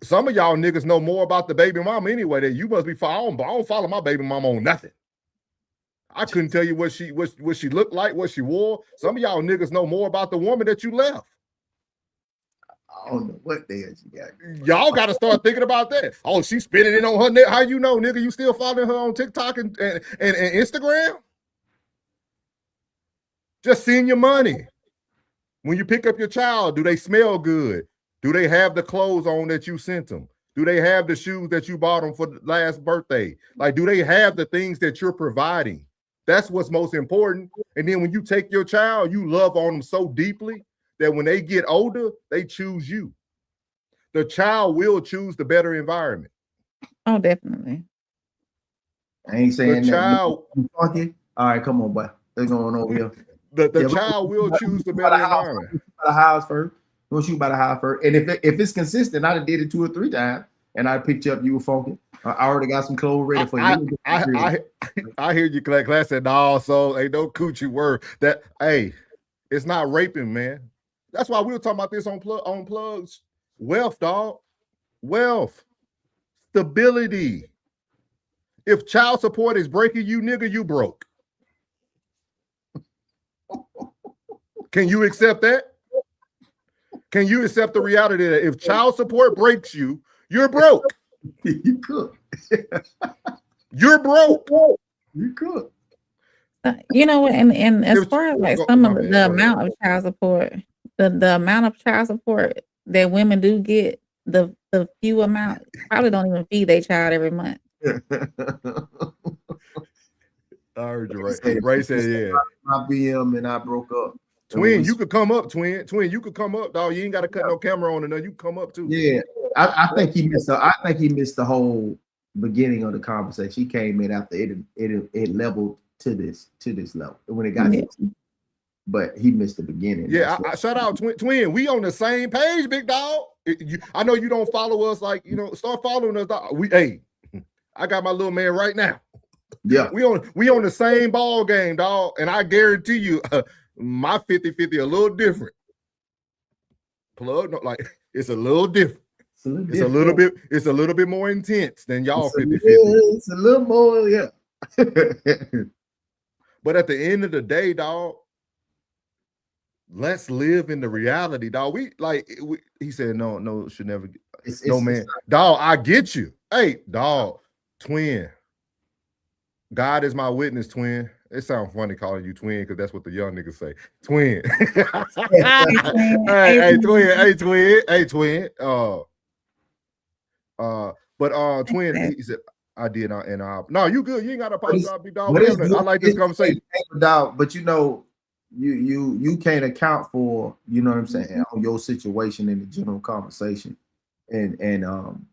Some of y'all niggas know more about the baby mama anyway. That you must be following. I don't follow my baby mama on nothing. I couldn't tell you what she looked like, what she wore. Some of y'all niggas know more about the woman that you left. I don't know what the hell she got. Y'all got to start thinking about that. Oh, she's spinning it on her neck. How you know, nigga? You still following her on TikTok and Instagram? Just seeing your money. When you pick up your child, do they smell good? Do they have the clothes on that you sent them? Do they have the shoes that you bought them for the last birthday? Like, do they have the things that you're providing? That's what's most important. And then when you take your child, you love on them so deeply that when they get older, they choose you. The child will choose the better environment. Oh, definitely. I ain't saying the child. All right, come on, boy. They're going over here. The child will choose the better environment. By the house first. We'll shoot by the house first. And if it's consistent, I done did it 2 or 3 times, and I picked you up. You were funky. I already got some clothes ready for you. I hear you, Class said, no, so ain't no coochie word. That it's not raping, man. That's why we were talking about this on plugs. Wealth, dog. Wealth. Stability. If child support is breaking you, nigga, you broke. Can you accept that? Can you accept the reality that if child support breaks you, you're broke? You could. You're broke. You could. You know, and as far as like some of the amount of child support, the amount of child support that women do get, the few amount probably don't even feed their child every month. I heard you right. Ray said, yeah. My BM and I broke up. Twin, you could come up, twin. Twin, you could come up, dog. You ain't got to cut no camera on, and you can come up too. Yeah, I think he missed. I think he missed the whole beginning of the conversation. He came in after it leveled to this level when it got. But he missed the beginning. Yeah, I shout out twin. We on the same page, big dog. I know you don't follow us, like start following us. Dog. I got my little man right now. Yeah, we on the same ball game, dog. And I guarantee you. My 50-50 a little different. Plug, no, like it's a little different. It's a little bit more intense than y'all 50-50. It's a little more, yeah. But at the end of the day, dog, let's live in the reality, dog. He said, no, should never get man. Dog, I get you. Hey, dog, twin. God is my witness, twin. It sounds funny calling you twin because that's what the young niggas say. Twin. Hey, twin. But twin, he said, I did not, and no, you good. You ain't got to apologize, big dog. I like this conversation. Dog, but you can't account for, you know what I'm saying, on your situation in the general conversation. And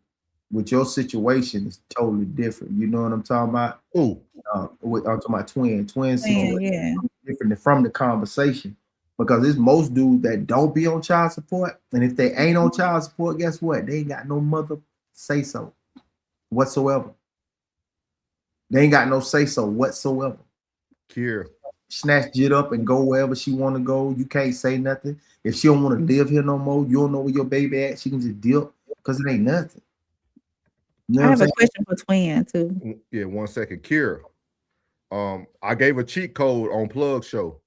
with your situation is totally different. You know what I'm talking about? Ooh. I'm talking about twin situation different from the conversation, because there's most dudes that don't be on child support, and if they ain't on child support, guess what? They ain't got no mother say so whatsoever. They ain't got no say so whatsoever. Kier. Snatch it up and go wherever she want to go. You can't say nothing. If she don't want to live here no more, you don't know where your baby at. She can just dip because it ain't nothing. You know I have a question for twin too. Yeah, 1 second. Kiera. I gave a cheat code on Plug Show.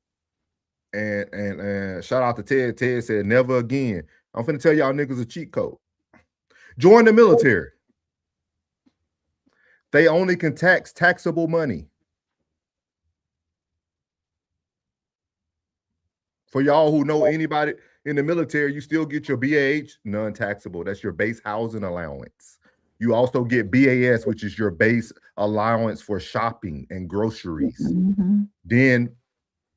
And shout out to Ted. Ted said, never again. I'm finna tell y'all niggas a cheat code. Join the military. They only can tax taxable money. For y'all who know anybody in the military, you still get your BAH, non-taxable. That's your base housing allowance. You also get BAS, which is your base allowance for shopping and groceries. Mm-hmm. Then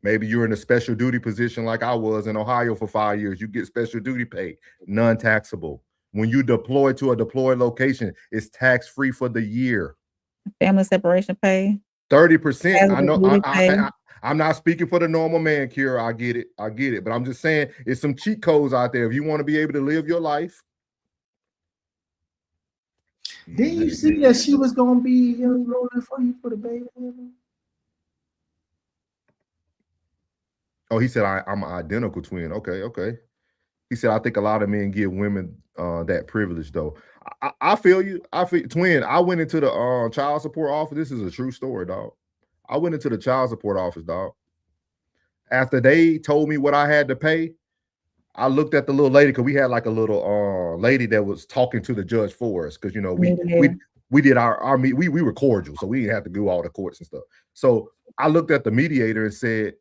maybe you're in a special duty position like I was in Ohio for 5 years. You get special duty pay, non-taxable. When you deploy to a deployed location, it's tax-free for the year. Family separation pay. 30%. I know. I'm not speaking for the normal man, Kira. I get it. But I'm just saying, it's some cheat codes out there. If you want to be able to live your life. Didn't you see that she was gonna be rolling for you for the baby? Oh, he said I'm an identical twin. Okay. He said, I think a lot of men give women that privilege, though. I feel you. I feel twin. I went into the child support office. This is a true story, dog. I went into the child support office, dog. After they told me what I had to pay, I looked at the little lady because we had like a little lady that was talking to the judge for us because we did our meet. We were cordial, so we didn't have to do all the courts and stuff. So I looked at the mediator and said,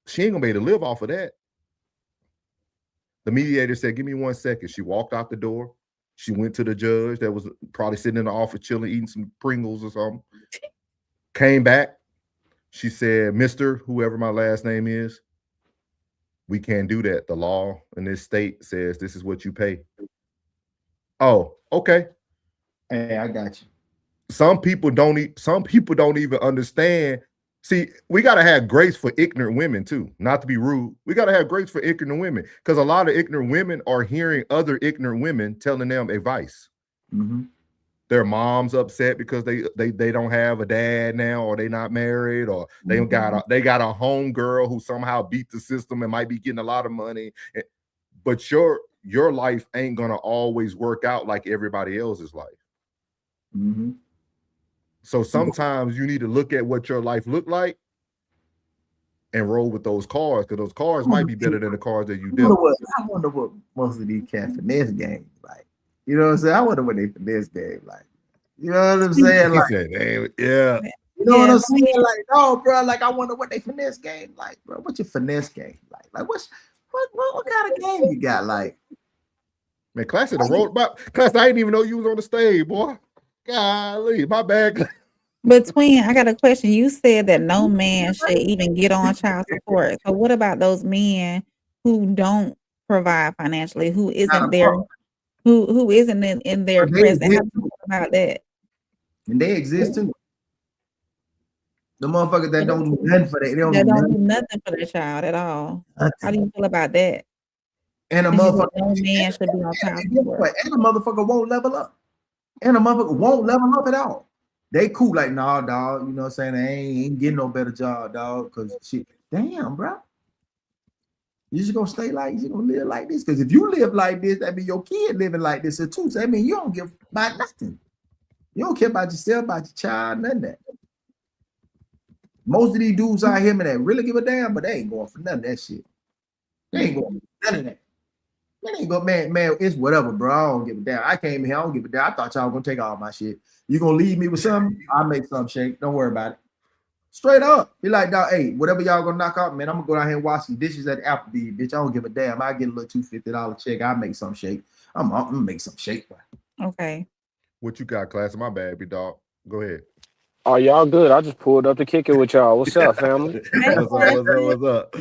she ain't gonna be able to live off of that. The mediator said, give me 1 second. She walked out the door. She went to the judge that was probably sitting in the office chilling, eating some Pringles or something. Came back. She said, Mr. whoever my last name is, we can't do that. The law in this state says this is what you pay. Oh, okay. Hey, I got you. Some people don't even understand. See, we got to have grace for ignorant women too. Not to be rude. We got to have grace for ignorant women because a lot of ignorant women are hearing other ignorant women telling them advice. Mm-hmm. Their mom's upset because they don't have a dad now, or they not married, or they got a home girl who somehow beat the system and might be getting a lot of money. But your life ain't gonna always work out like everybody else's life. Mm-hmm. So sometimes you need to look at what your life looked like and roll with those cards, because those cards might be better than the cards that you did. I wonder what most of these cats finesse games like. You know what I'm saying? I wonder what they finesse game like. You know what I'm saying? Like, yeah. You know what I'm saying? Like, no, bro. Like, I wonder what they finesse game like, bro. What's your finesse game like? Like, what kind of game you got? Like, man, Class the road, Class. I didn't even know you was on the stage, boy. Golly, my bad. But twin, I got a question. You said that no man should even get on child support. So what about those men who don't provide financially, who isn't there? Who isn't in their present? How do you feel about that? And they exist too. The motherfuckers that don't do nothing for that. They don't do nothing for their child at all. How do you feel about that? And a motherfucker, no man should be on child support. And a motherfucker won't level up. And a motherfucker won't level up at all. They cool like, nah, dog. You know what I'm saying? They ain't getting no better job, dog. Cause shit, damn, bro. You just gonna stay like, you gonna live like this. Because if you live like this, that mean your kid living like this too. So that mean you don't give about nothing. You don't care about yourself, about your child, none of that. Most of these dudes out here, man, that really give a damn, but they ain't going for none of that shit. They ain't going for none of that. Man, ain't go, man, it's whatever, bro. I don't give a damn. I came here, I don't give a damn. I thought y'all were gonna take all my shit. You gonna leave me with something? I'll make something shake. Don't worry about it. Straight up. Be like, dog, hey, whatever y'all gonna knock out, man, I'm gonna go down here and wash some dishes at Applebee's, bitch. I don't give a damn. I get a little $250 check. I'll make some shake. I'm gonna make some shake, bro. Okay. What you got, Class? My bad, big dog. Go ahead. Oh, y'all good. I just pulled up to kick it with y'all. What's up, family? What's up?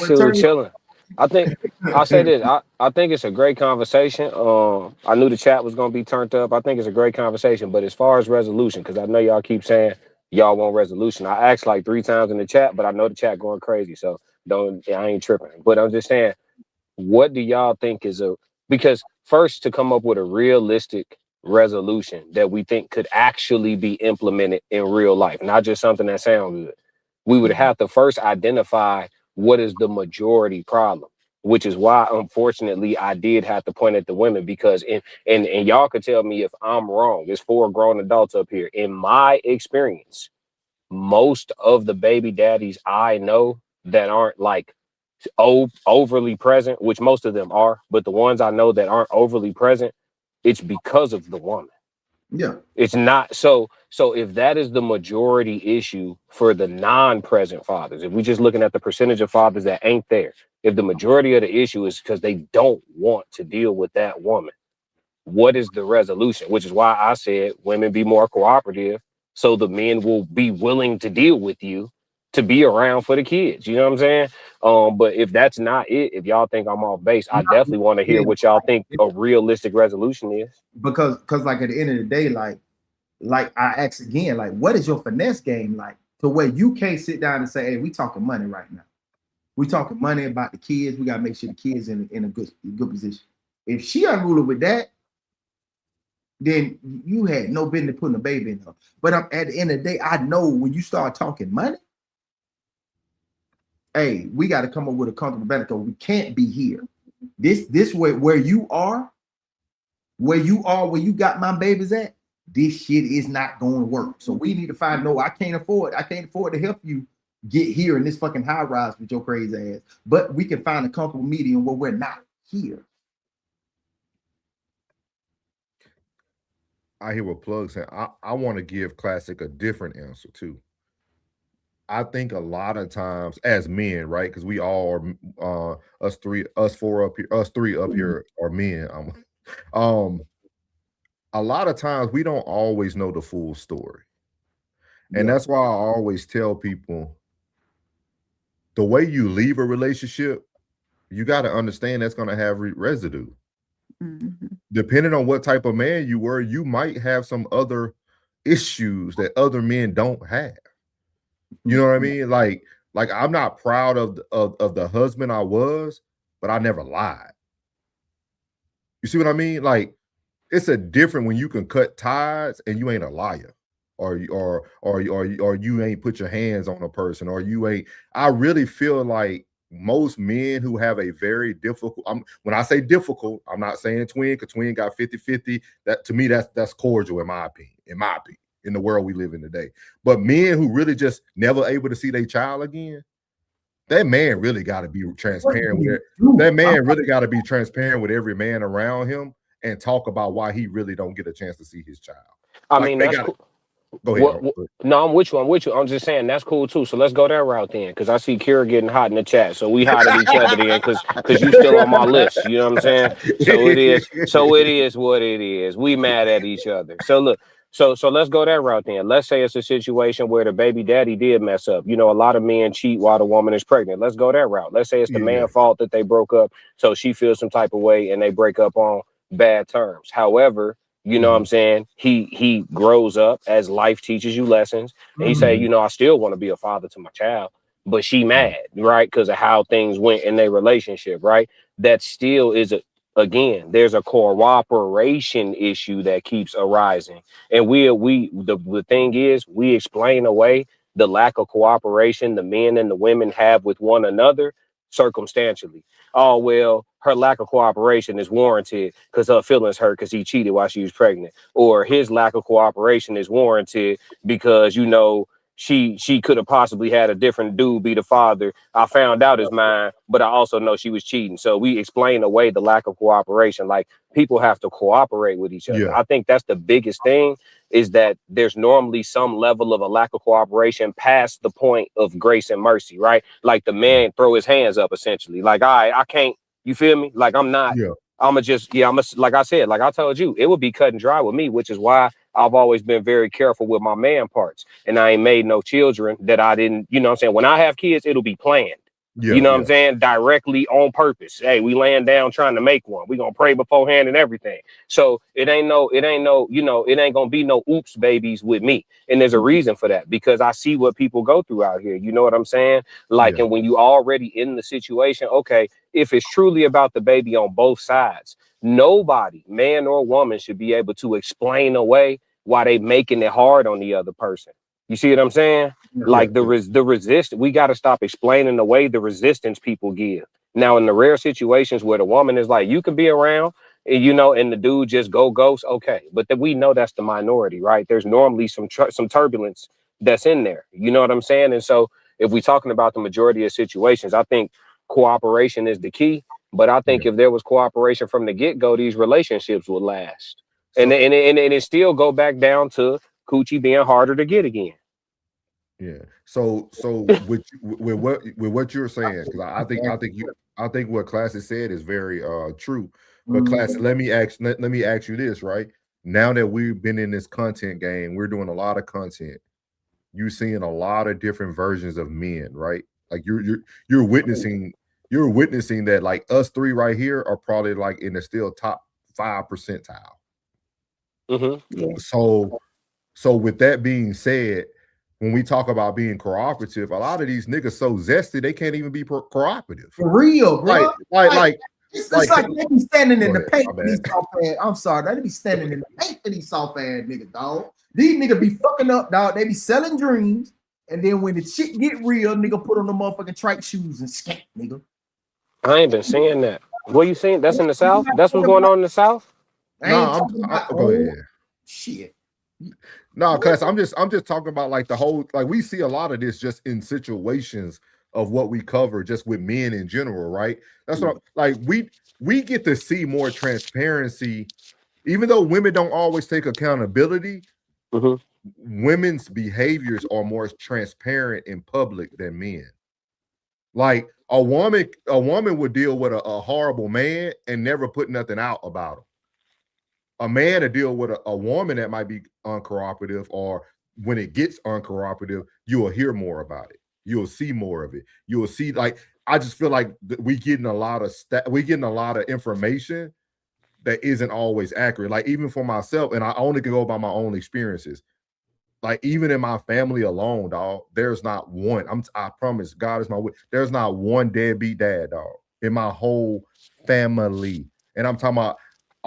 Still chilling. I think I'll say this. I think it's a great conversation. I knew the chat was gonna be turned up. I think it's a great conversation. But as far as resolution, because I know y'all keep saying y'all want resolution. I asked like 3 times in the chat, but I know the chat going crazy. So I ain't tripping. But I'm just saying, what do y'all think is because first to come up with a realistic resolution that we think could actually be implemented in real life, not just something that sounds good. We would have to first identify what is the majority problem, which is why, unfortunately, I did have to point at the women because, and y'all could tell me if I'm wrong. There's 4 grown adults up here. In my experience, most of the baby daddies I know that aren't like overly present, which most of them are, but the ones I know that aren't overly present, it's because of the woman. Yeah. It's not so if that is the majority issue for the non-present fathers, if we're just looking at the percentage of fathers that ain't there, if the majority of the issue is because they don't want to deal with that woman, what is the resolution? Which is why I said women be more cooperative so the men will be willing to deal with you to be around for the kids. You know what I'm saying? But if that's not it, if y'all think I'm off base, I definitely want to hear what y'all think a realistic resolution is. Because like at the end of the day, like I ask again, like what is your finesse game like to where you can't sit down and say, hey, we talking money right now. We talking money about the kids. We gotta make sure the kids in a good position. If she unruly with that, then you had no business putting a baby in her. But at the end of the day, I know when you start talking money, hey, we got to come up with a comfortable benefit. We can't be here. This where you are, where you got my babies at, this shit is not going to work. So we need to find, no, I can't afford to help you get here in this fucking high rise with your crazy ass. But we can find a comfortable medium where we're not here. I hear what Plug said. I want to give Classic a different answer too. I think a lot of times as men, right? Because we all are us three up here are men. A lot of times we don't always know the full story. And that's why I always tell people the way you leave a relationship, you got to understand that's going to have residue. Depending on what type of man you were, you might have some other issues that other men don't have. You know what I mean? Like I'm not proud of the husband I was, but I never lied. You see what I mean? Like it's a different when you can cut ties and you ain't a liar, or you ain't put your hands on a person, or you ain't. I really feel like most men who have a very difficult, when I say difficult, I'm not saying Twin, because Twin got 50-50. That to me, that's cordial in my opinion, in the world we live in today. But men who really just never able to see their child again, that man really got to be transparent with it. That man really got to be transparent with every man around him and talk about why he really don't get a chance to see his child. I mean, that's cool. Go ahead. No, I'm with you. I'm just saying that's cool too. So let's go that route then, because I see Kira getting hot in the chat. So we hot at each other then, because you still on my list. You know what I'm saying? So it is what it is. We mad at each other. So look. So let's go that route then. Let's say it's a situation where the baby daddy did mess up. You know, a lot of men cheat while the woman is pregnant. Let's go that route. Let's say it's the man's fault that they broke up, so she feels some type of way and they break up on bad terms. However, you know what I'm saying? He grows up as life teaches you lessons. And he say, you know, I still want to be a father to my child, but she mad, right? Because of how things went in their relationship, right? That still is again, there's a cooperation issue that keeps arising. And the thing is, we explain away the lack of cooperation the men and the women have with one another circumstantially. Oh, well, her lack of cooperation is warranted because her feelings hurt because he cheated while she was pregnant. Or his lack of cooperation is warranted because, you know, she could have possibly had a different dude be the father. I found out is mine, but I also know she was cheating. So we explain away the lack of cooperation. Like, people have to cooperate with each other. I think that's the biggest thing, is that there's normally some level of a lack of cooperation past the point of grace and mercy, right? Like the man throw his hands up essentially. Like, I can't, you feel me? Like like I said, like I told you, it would be cut and dry with me, which is why I've always been very careful with my man parts. And I ain't made no children that I didn't, you know what I'm saying? When I have kids, it'll be planned. You know what I'm saying? Directly on purpose. Hey, we laying down trying to make one. We gonna pray beforehand and everything. So it ain't no, you know, it ain't gonna be no oops babies with me. And there's a reason for that, because I see what people go through out here. You know what I'm saying? Like, and when you already in the situation, okay, if it's truly about the baby on both sides, nobody, man or woman, should be able to explain away why they making it hard on the other person. You see what I'm saying? Like the resistance, we got to stop explaining away the resistance people give. Now, in the rare situations where the woman is like, you can be around, and, you know, and the dude just go ghost, okay. But then we know that's the minority, right? There's normally some turbulence that's in there. You know what I'm saying? And so if we're talking about the majority of situations, I think cooperation is the key. But I think if there was cooperation from the get-go, these relationships would last. And it still go back down to coochie being harder to get again. Yeah. So with what you're saying, because I think what Classic said is very true. But Classic, let me ask you this, right? Now that we've been in this content game, we're doing a lot of content. You're seeing a lot of different versions of men, right? Like you're witnessing that, like, us three right here are probably like in the still top 5 percentile. So with that being said, when we talk about being cooperative, a lot of these niggas so zesty they can't even be cooperative. For real, bro. Like it's like they be standing in the paint for these soft ass. I'm sorry, they be standing in the paint for these soft ass niggas, dog. These niggas be fucking up, dog. They be selling dreams, and then when the shit get real, nigga put on the motherfucking trike shoes and skank, nigga. I ain't been saying that. What you saying? That's in the South? That's what's going on in the South? No, go ahead. Shit. No, cause I'm just talking about like the whole, like we see a lot of this just in situations of what we cover just with men in general, right? That's what like we get to see more transparency, even though women don't always take accountability. Women's behaviors are more transparent in public than men. Like a woman would deal with a horrible man and never put nothing out about him. A man to deal with a woman that might be uncooperative, or when it gets uncooperative, you will hear more about it. You'll see more of it. You will see, like, I just feel like we getting a lot of information that isn't always accurate. Like even for myself, and I only can go by my own experiences. Like even in my family alone, dog, there's not one. I promise, God is my witness. There's not one deadbeat dad, dog, in my whole family. And I'm talking about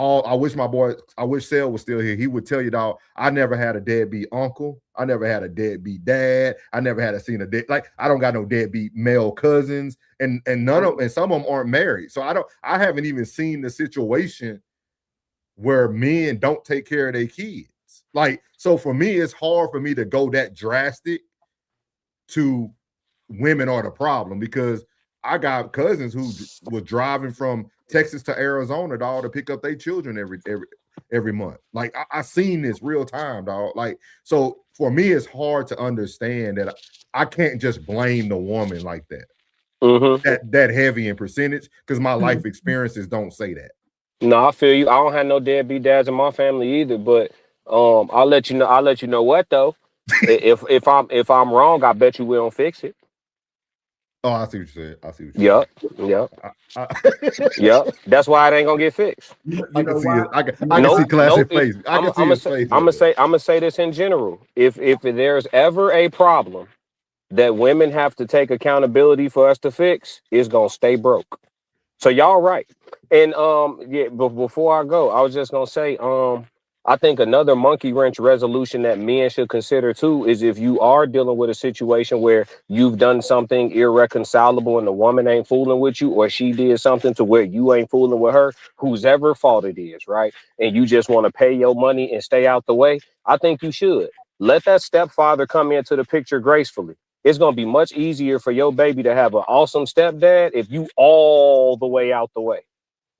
I wish Sale was still here. He would tell you, dog, I never had a deadbeat uncle. I never had a deadbeat dad. I never had seen I don't got no deadbeat male cousins, and none of them, and some of them aren't married. So I haven't even seen the situation where men don't take care of their kids. Like, so for me, it's hard for me to go that drastic to women are the problem, because I got cousins who was driving from Texas to Arizona, dog, to pick up their children every month. Like I seen this real time, dog. Like, so for me, it's hard to understand that I can't just blame the woman like that. That heavy in percentage, because my life experiences don't say that. No, I feel you. I don't have no deadbeat dads in my family either, but I'll let you know what though. if I'm wrong, I bet you we don't fix it. Oh, I see what you're saying. Yep. That's why it ain't gonna get fixed. I can see classic face. I'm gonna say this in general. If there's ever a problem that women have to take accountability for us to fix, it's gonna stay broke. So y'all right. And but before I go, I was just gonna say, I think another monkey wrench resolution that men should consider too is if you are dealing with a situation where you've done something irreconcilable and the woman ain't fooling with you, or she did something to where you ain't fooling with her, whose ever fault it is, right? And you just want to pay your money and stay out the way, I think you should. Let that stepfather come into the picture gracefully. It's going to be much easier for your baby to have an awesome stepdad if you all the way out the way,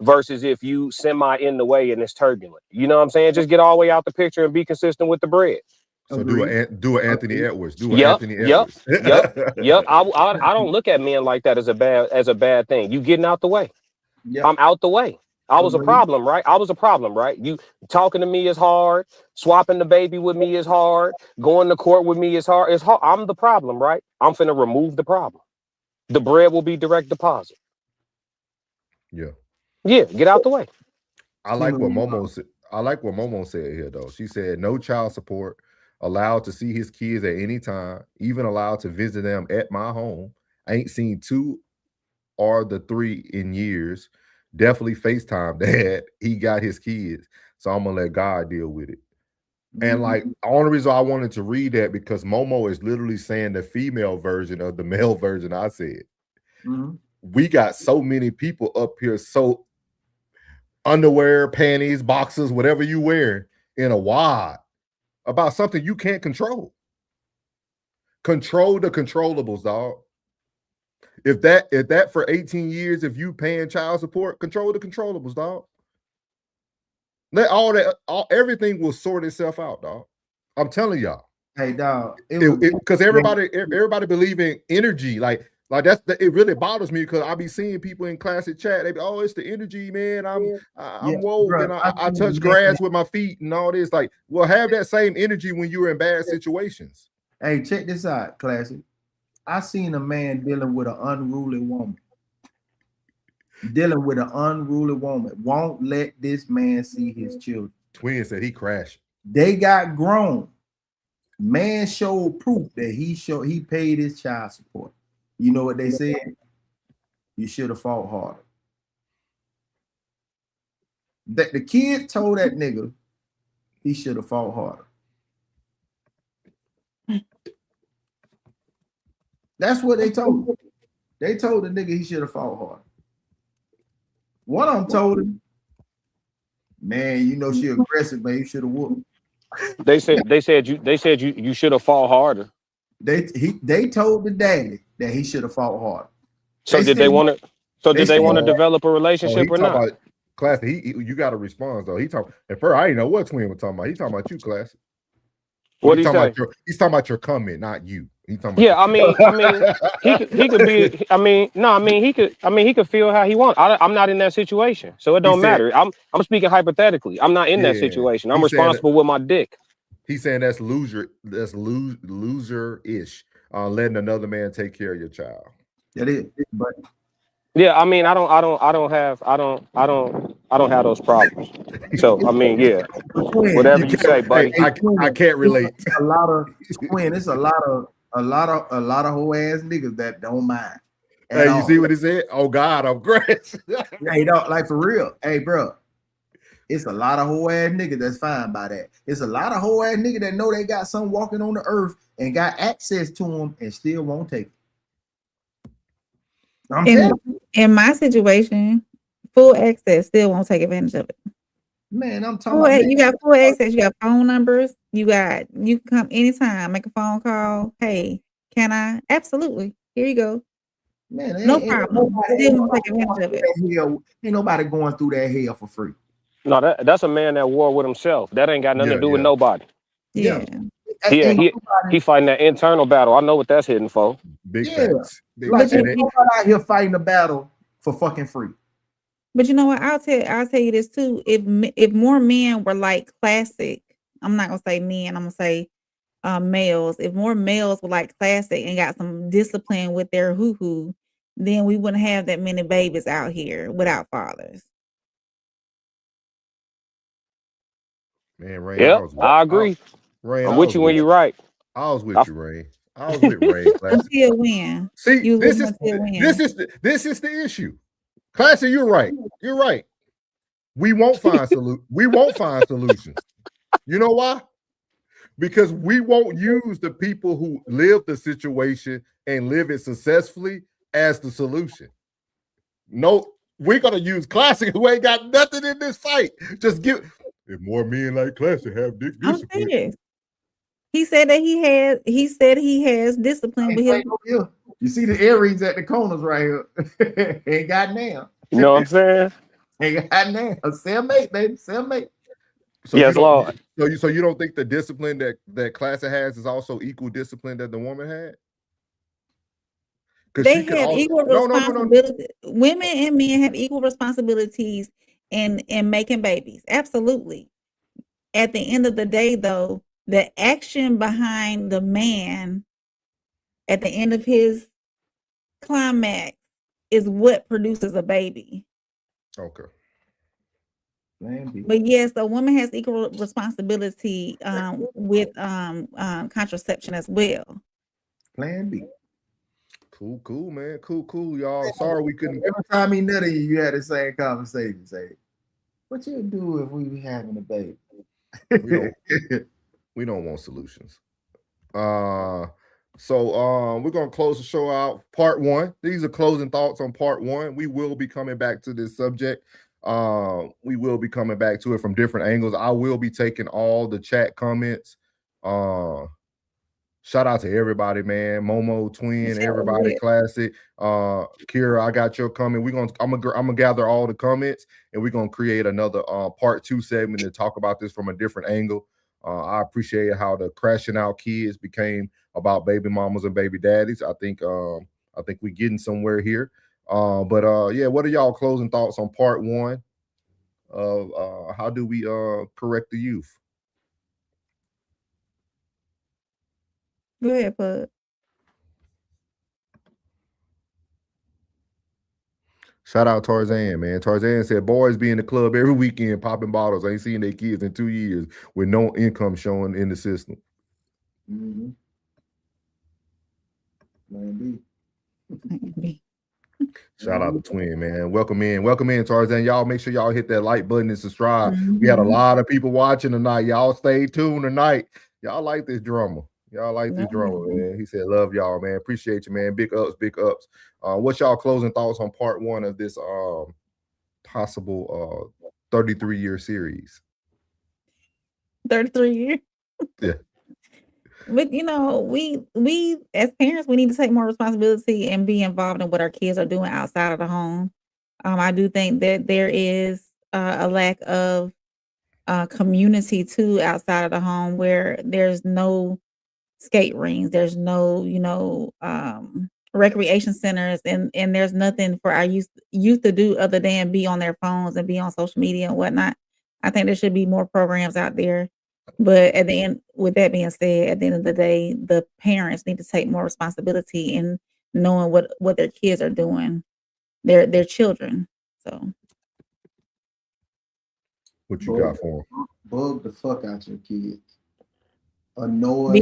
versus if you semi in the way and it's turbulent. You know what I'm saying? Just get all the way out the picture and be consistent with the bread. So do an Anthony Edwards. Yep. I don't look at men like that as a bad thing. You getting out the way. I'm out the way. I was a problem, right? You talking to me is hard. Swapping the baby with me is hard. Going to court with me is hard. It's hard. I'm the problem, right? I'm finna remove the problem. The bread will be direct deposit. Yeah, get out the way. I like what Momo said. I like what Momo said here, though. She said no child support, allowed to see his kids at any time, even allowed to visit them at my home. I ain't seen 2 or the 3 in years. Definitely FaceTime dad. He got his kids. So I'm gonna let God deal with it. And like, the only reason I wanted to read that because Momo is literally saying the female version of the male version I said. We got so many people up here, so underwear, panties, boxers, whatever you wear in a wad about something you can't control. Control the controllables, dog. If that for 18 years, if you paying child support, control the controllables, dog. Let everything will sort itself out, dog. I'm telling y'all. Hey, dog. Because everybody believe in energy, like it really bothers me because I be seeing people in classic chat. They be, oh, it's the energy, man. I'm woke and I touch grass with my feet and all this. Like, well, have that same energy when you're in bad situations. Hey, check this out, classic. I seen a man dealing with an unruly woman. Won't let this man see his children. Twin said he crashed. They got grown. Man showed proof that he paid his child support. You know what they said? You should have fought harder. That the kid told that nigga he should have fought harder. That's what they told him. They told the nigga he should have fought harder. One of them told him, man, you know she aggressive, man. You should have whooped. They said you should have fought harder. They told the daddy that he should have fought harder. So did they want to? So did they want to develop a relationship or not? Classic. You got to respond though. He talking at first. I didn't know what Twin was talking about. He talking about you, Classic. What did he say? He's talking about your comment, not you. He's talking about Yeah, I mean, he could be. He could feel how he wants. I'm not in that situation, so it don't matter. I'm speaking hypothetically. I'm not in that situation. I'm responsible with my dick. He's saying that's loser-ish. Letting another man take care of your child. That is, but yeah, I mean, I don't have those problems. So I mean, yeah, whatever you say, buddy. I can't relate. It's a lot of whole ass niggas that don't mind. Hey, you see what he said? Oh God, I'm great. Hey, don't like for real. Hey, bro. It's a lot of whole ass niggas that's fine by that. It's a lot of whole ass niggas that know they got something walking on the earth and got access to them and still won't take it. In my situation, full access still won't take advantage of it. Man, I'm talking about you got full access, you got phone numbers, you can come anytime, make a phone call. Hey, can I? Absolutely. Here you go. Man, no problem. Still won't take advantage of it. Ain't nobody going through that hell for free. No, that's a man that war with himself. That ain't got nothing to do with nobody. Yeah. He fighting that internal battle. I know what that's hitting for. Big facts. Like you're out here fighting a battle for fucking free. But you know what? I'll tell you this too. If more men were like Classic, I'm not gonna say men. I'm gonna say males. If more males were like Classic and got some discipline with their hoo-hoo, then we wouldn't have that many babies out here without fathers. Man, Ray. Yeah, I agree. Ray, I'm with you when you're right. I was with you, Ray. I was with Ray. Until when? See, this is the issue. Classic, you're right. You're right. We won't find solutions. You know why? Because we won't use the people who live the situation and live it successfully as the solution. No, we're gonna use Classic who ain't got nothing in this fight. Just give. If more men like Classic have discipline. He said that he has discipline with his. You see the Aries at the corners right here. Ain't got now. You know what I'm saying? Ain't got now. Cellmate, baby. Cellmate. So yes, Lord. So you don't think the discipline that Classic has is also equal discipline that the woman had? They have equal responsibility. No. Women and men have equal responsibilities in making babies. Absolutely. At the end of the day, though, the action behind the man at the end of his climax is what produces a baby. Okay. But yes, the woman has equal responsibility with contraception as well. Plan B. Cool, man. Cool, y'all. Sorry we couldn't. Every time he nutted you had the same conversation. Say, what you do if we be having a baby? We don't want solutions. So we're gonna close the show out. Part 1. These are closing thoughts on part 1. We will be coming back to this subject. We will be coming back to it from different angles. I will be taking all the chat comments. Shout out to everybody, man. Momo, Twin, everybody, Classic. Kira, I got your comment. I'm gonna gather all the comments and we're gonna create another part 2 segment to talk about this from a different angle. I appreciate how the crashing out kids became about baby mamas and baby daddies. I think we're getting somewhere here. Yeah, what are y'all closing thoughts on part 1 of how do we correct the youth? Go ahead, Bud. Shout out Tarzan, man. Tarzan said boys be in the club every weekend popping bottles. Ain't seen their kids in 2 years with no income showing in the system. Mm-hmm. Shout out to Twin, man. Welcome in, Tarzan. Y'all make sure y'all hit that like button and subscribe. We had a lot of people watching tonight. Y'all stay tuned tonight. Y'all like this drama. Man. He said, love y'all, man. Appreciate you, man. Big ups. What's y'all closing thoughts on part 1 of this possible 33-year series. 33 years. Yeah. But we as parents, we need to take more responsibility and be involved in what our kids are doing outside of the home. I do think that there is a lack of community too outside of the home, where there's no skate rings, there's no recreation centers, and there's nothing for our youth to do other than be on their phones and be on social media and whatnot. I think there should be more programs out there. But at the end, with that being said, at the end of the day, the parents need to take more responsibility in knowing what their kids are doing, their children. So, what you got for them? Bug the fuck out your kids. Annoy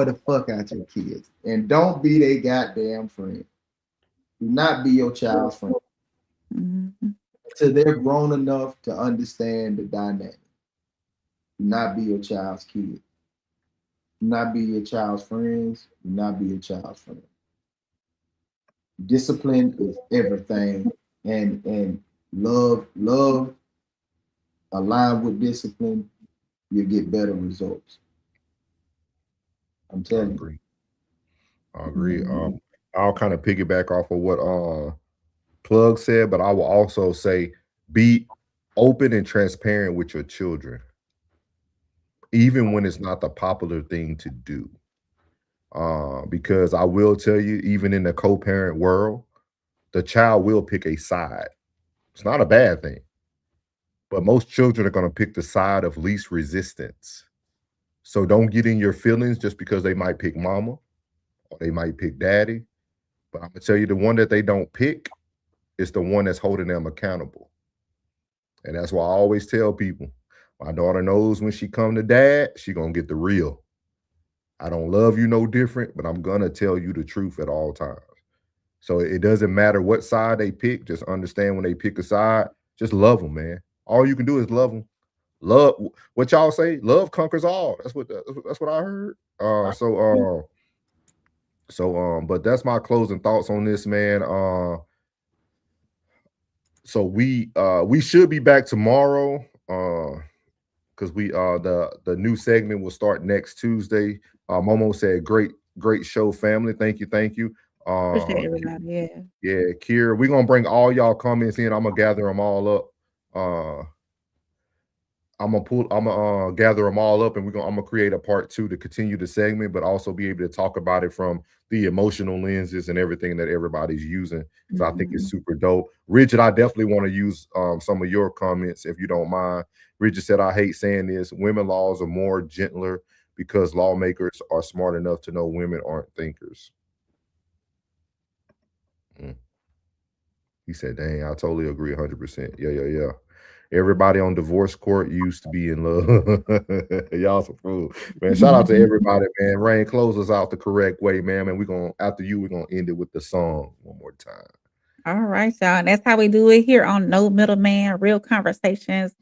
the fuck out your kids, and don't be their goddamn friend. Do not be your child's friend. Mm-hmm. Till they're grown enough to understand the dynamic. Do not be your child's kid. Do not be your child's friends. Do not be your child's friend. Discipline is everything, and love aligned with discipline, you get better results. I'm telling you. I agree. I'll kind of piggyback off of what Plug said, but I will also say be open and transparent with your children, even when it's not the popular thing to do. Because I will tell you, even in the co-parent world, the child will pick a side. It's not a bad thing, but most children are going to pick the side of least resistance. So don't get in your feelings just because they might pick mama or they might pick daddy. But I'm gonna tell you, the one that they don't pick is the one that's holding them accountable. And that's why I always tell people, my daughter knows when she come to dad, she gonna get the real. I don't love you no different, but I'm gonna tell you the truth at all times. So it doesn't matter what side they pick. Just understand when they pick a side, just love them, man. All you can do is love them. Love, what y'all say, love conquers all. That's what I heard. But that's my closing thoughts on this, man. So we should be back tomorrow, because the new segment will start next Tuesday. Momo said, great show, family. Thank you. Appreciate everybody. Yeah, Kira, we're gonna bring all y'all comments in. I'm gonna gather them all up. I'm gonna gather them all up, and I'm gonna create a part 2 to continue the segment, but also be able to talk about it from the emotional lenses and everything that everybody's using. So I think it's super dope. Richard, I definitely want to use some of your comments if you don't mind. Richard said, I hate saying this, women laws are more gentler because lawmakers are smart enough to know women aren't thinkers. He said, dang, I totally agree 100%. Yeah. Everybody on divorce court used to be in love. Y'all some fool. Man, shout out to everybody, man. Rain, close us out the correct way, man. And we're going to end it with the song one more time. All right, y'all. And that's how we do it here on No Middleman, real conversations,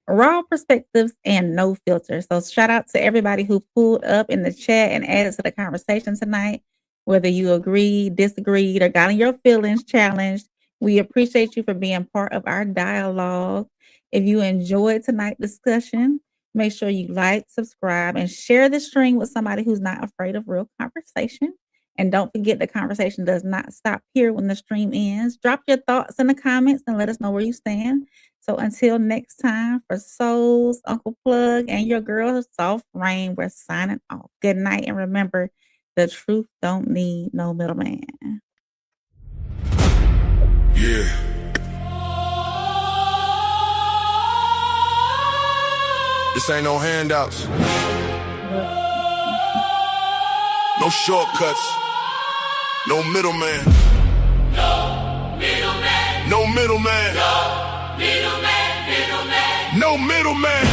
raw perspectives, and no filter. So shout out to everybody who pulled up in the chat and added to the conversation tonight, whether you agreed, disagreed, or got in your feelings challenged. We appreciate you for being part of our dialogue. If you enjoyed tonight's discussion, make sure you like, subscribe, and share the stream with somebody who's not afraid of real conversation. And don't forget, the conversation does not stop here when the stream ends. Drop your thoughts in the comments and let us know where you stand. So until next time, for Souls, Uncle Plug, and your girl, Soft Rain, we're signing off. Good night, and remember, the truth don't need no middleman. Yeah. This ain't no handouts. No shortcuts. No middleman. No middleman. No middleman. No middleman. No middleman.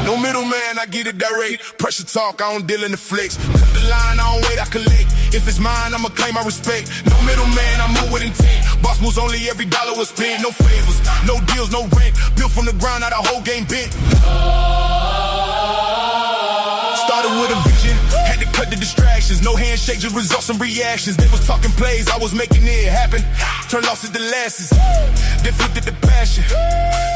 No middleman, I get it direct. Pressure talk, I don't deal in the flex. Cut the line, I don't wait, I collect. If it's mine, I'ma claim my respect. No middleman, I move with intent. Boss moves only, every dollar was spent. No favors, no deals, no rent. Built from the ground, now the whole game bent. Started with a vision, had to cut the distractions. No handshake, just results and reactions. They was talking plays, I was making it happen. Turn losses to losses, then flipped it to passion.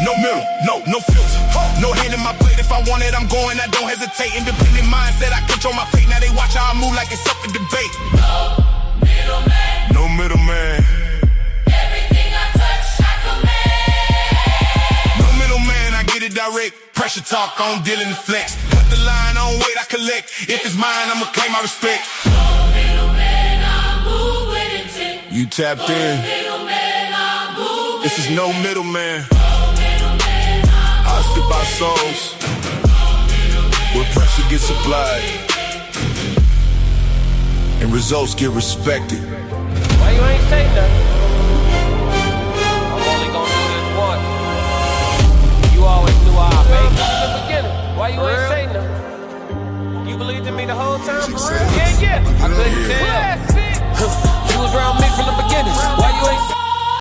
No middle, no filter. No hand in my plate. If I want it, I'm going. I don't hesitate. Independent mindset, I control my fate. Now they watch how I move like it's up for debate. No middleman. Everything I touch, I command. No middleman, I get it direct. Pressure talk, I don't deal in the flex. Cut the line, I don't wait, I collect. If it's mine, I'ma claim my respect. No middleman, I move with intent. You tapped No in. middleman, I move This is no middleman. middleman, I Oscar by souls. Where pressure gets applied and results get respected. Why you ain't say that?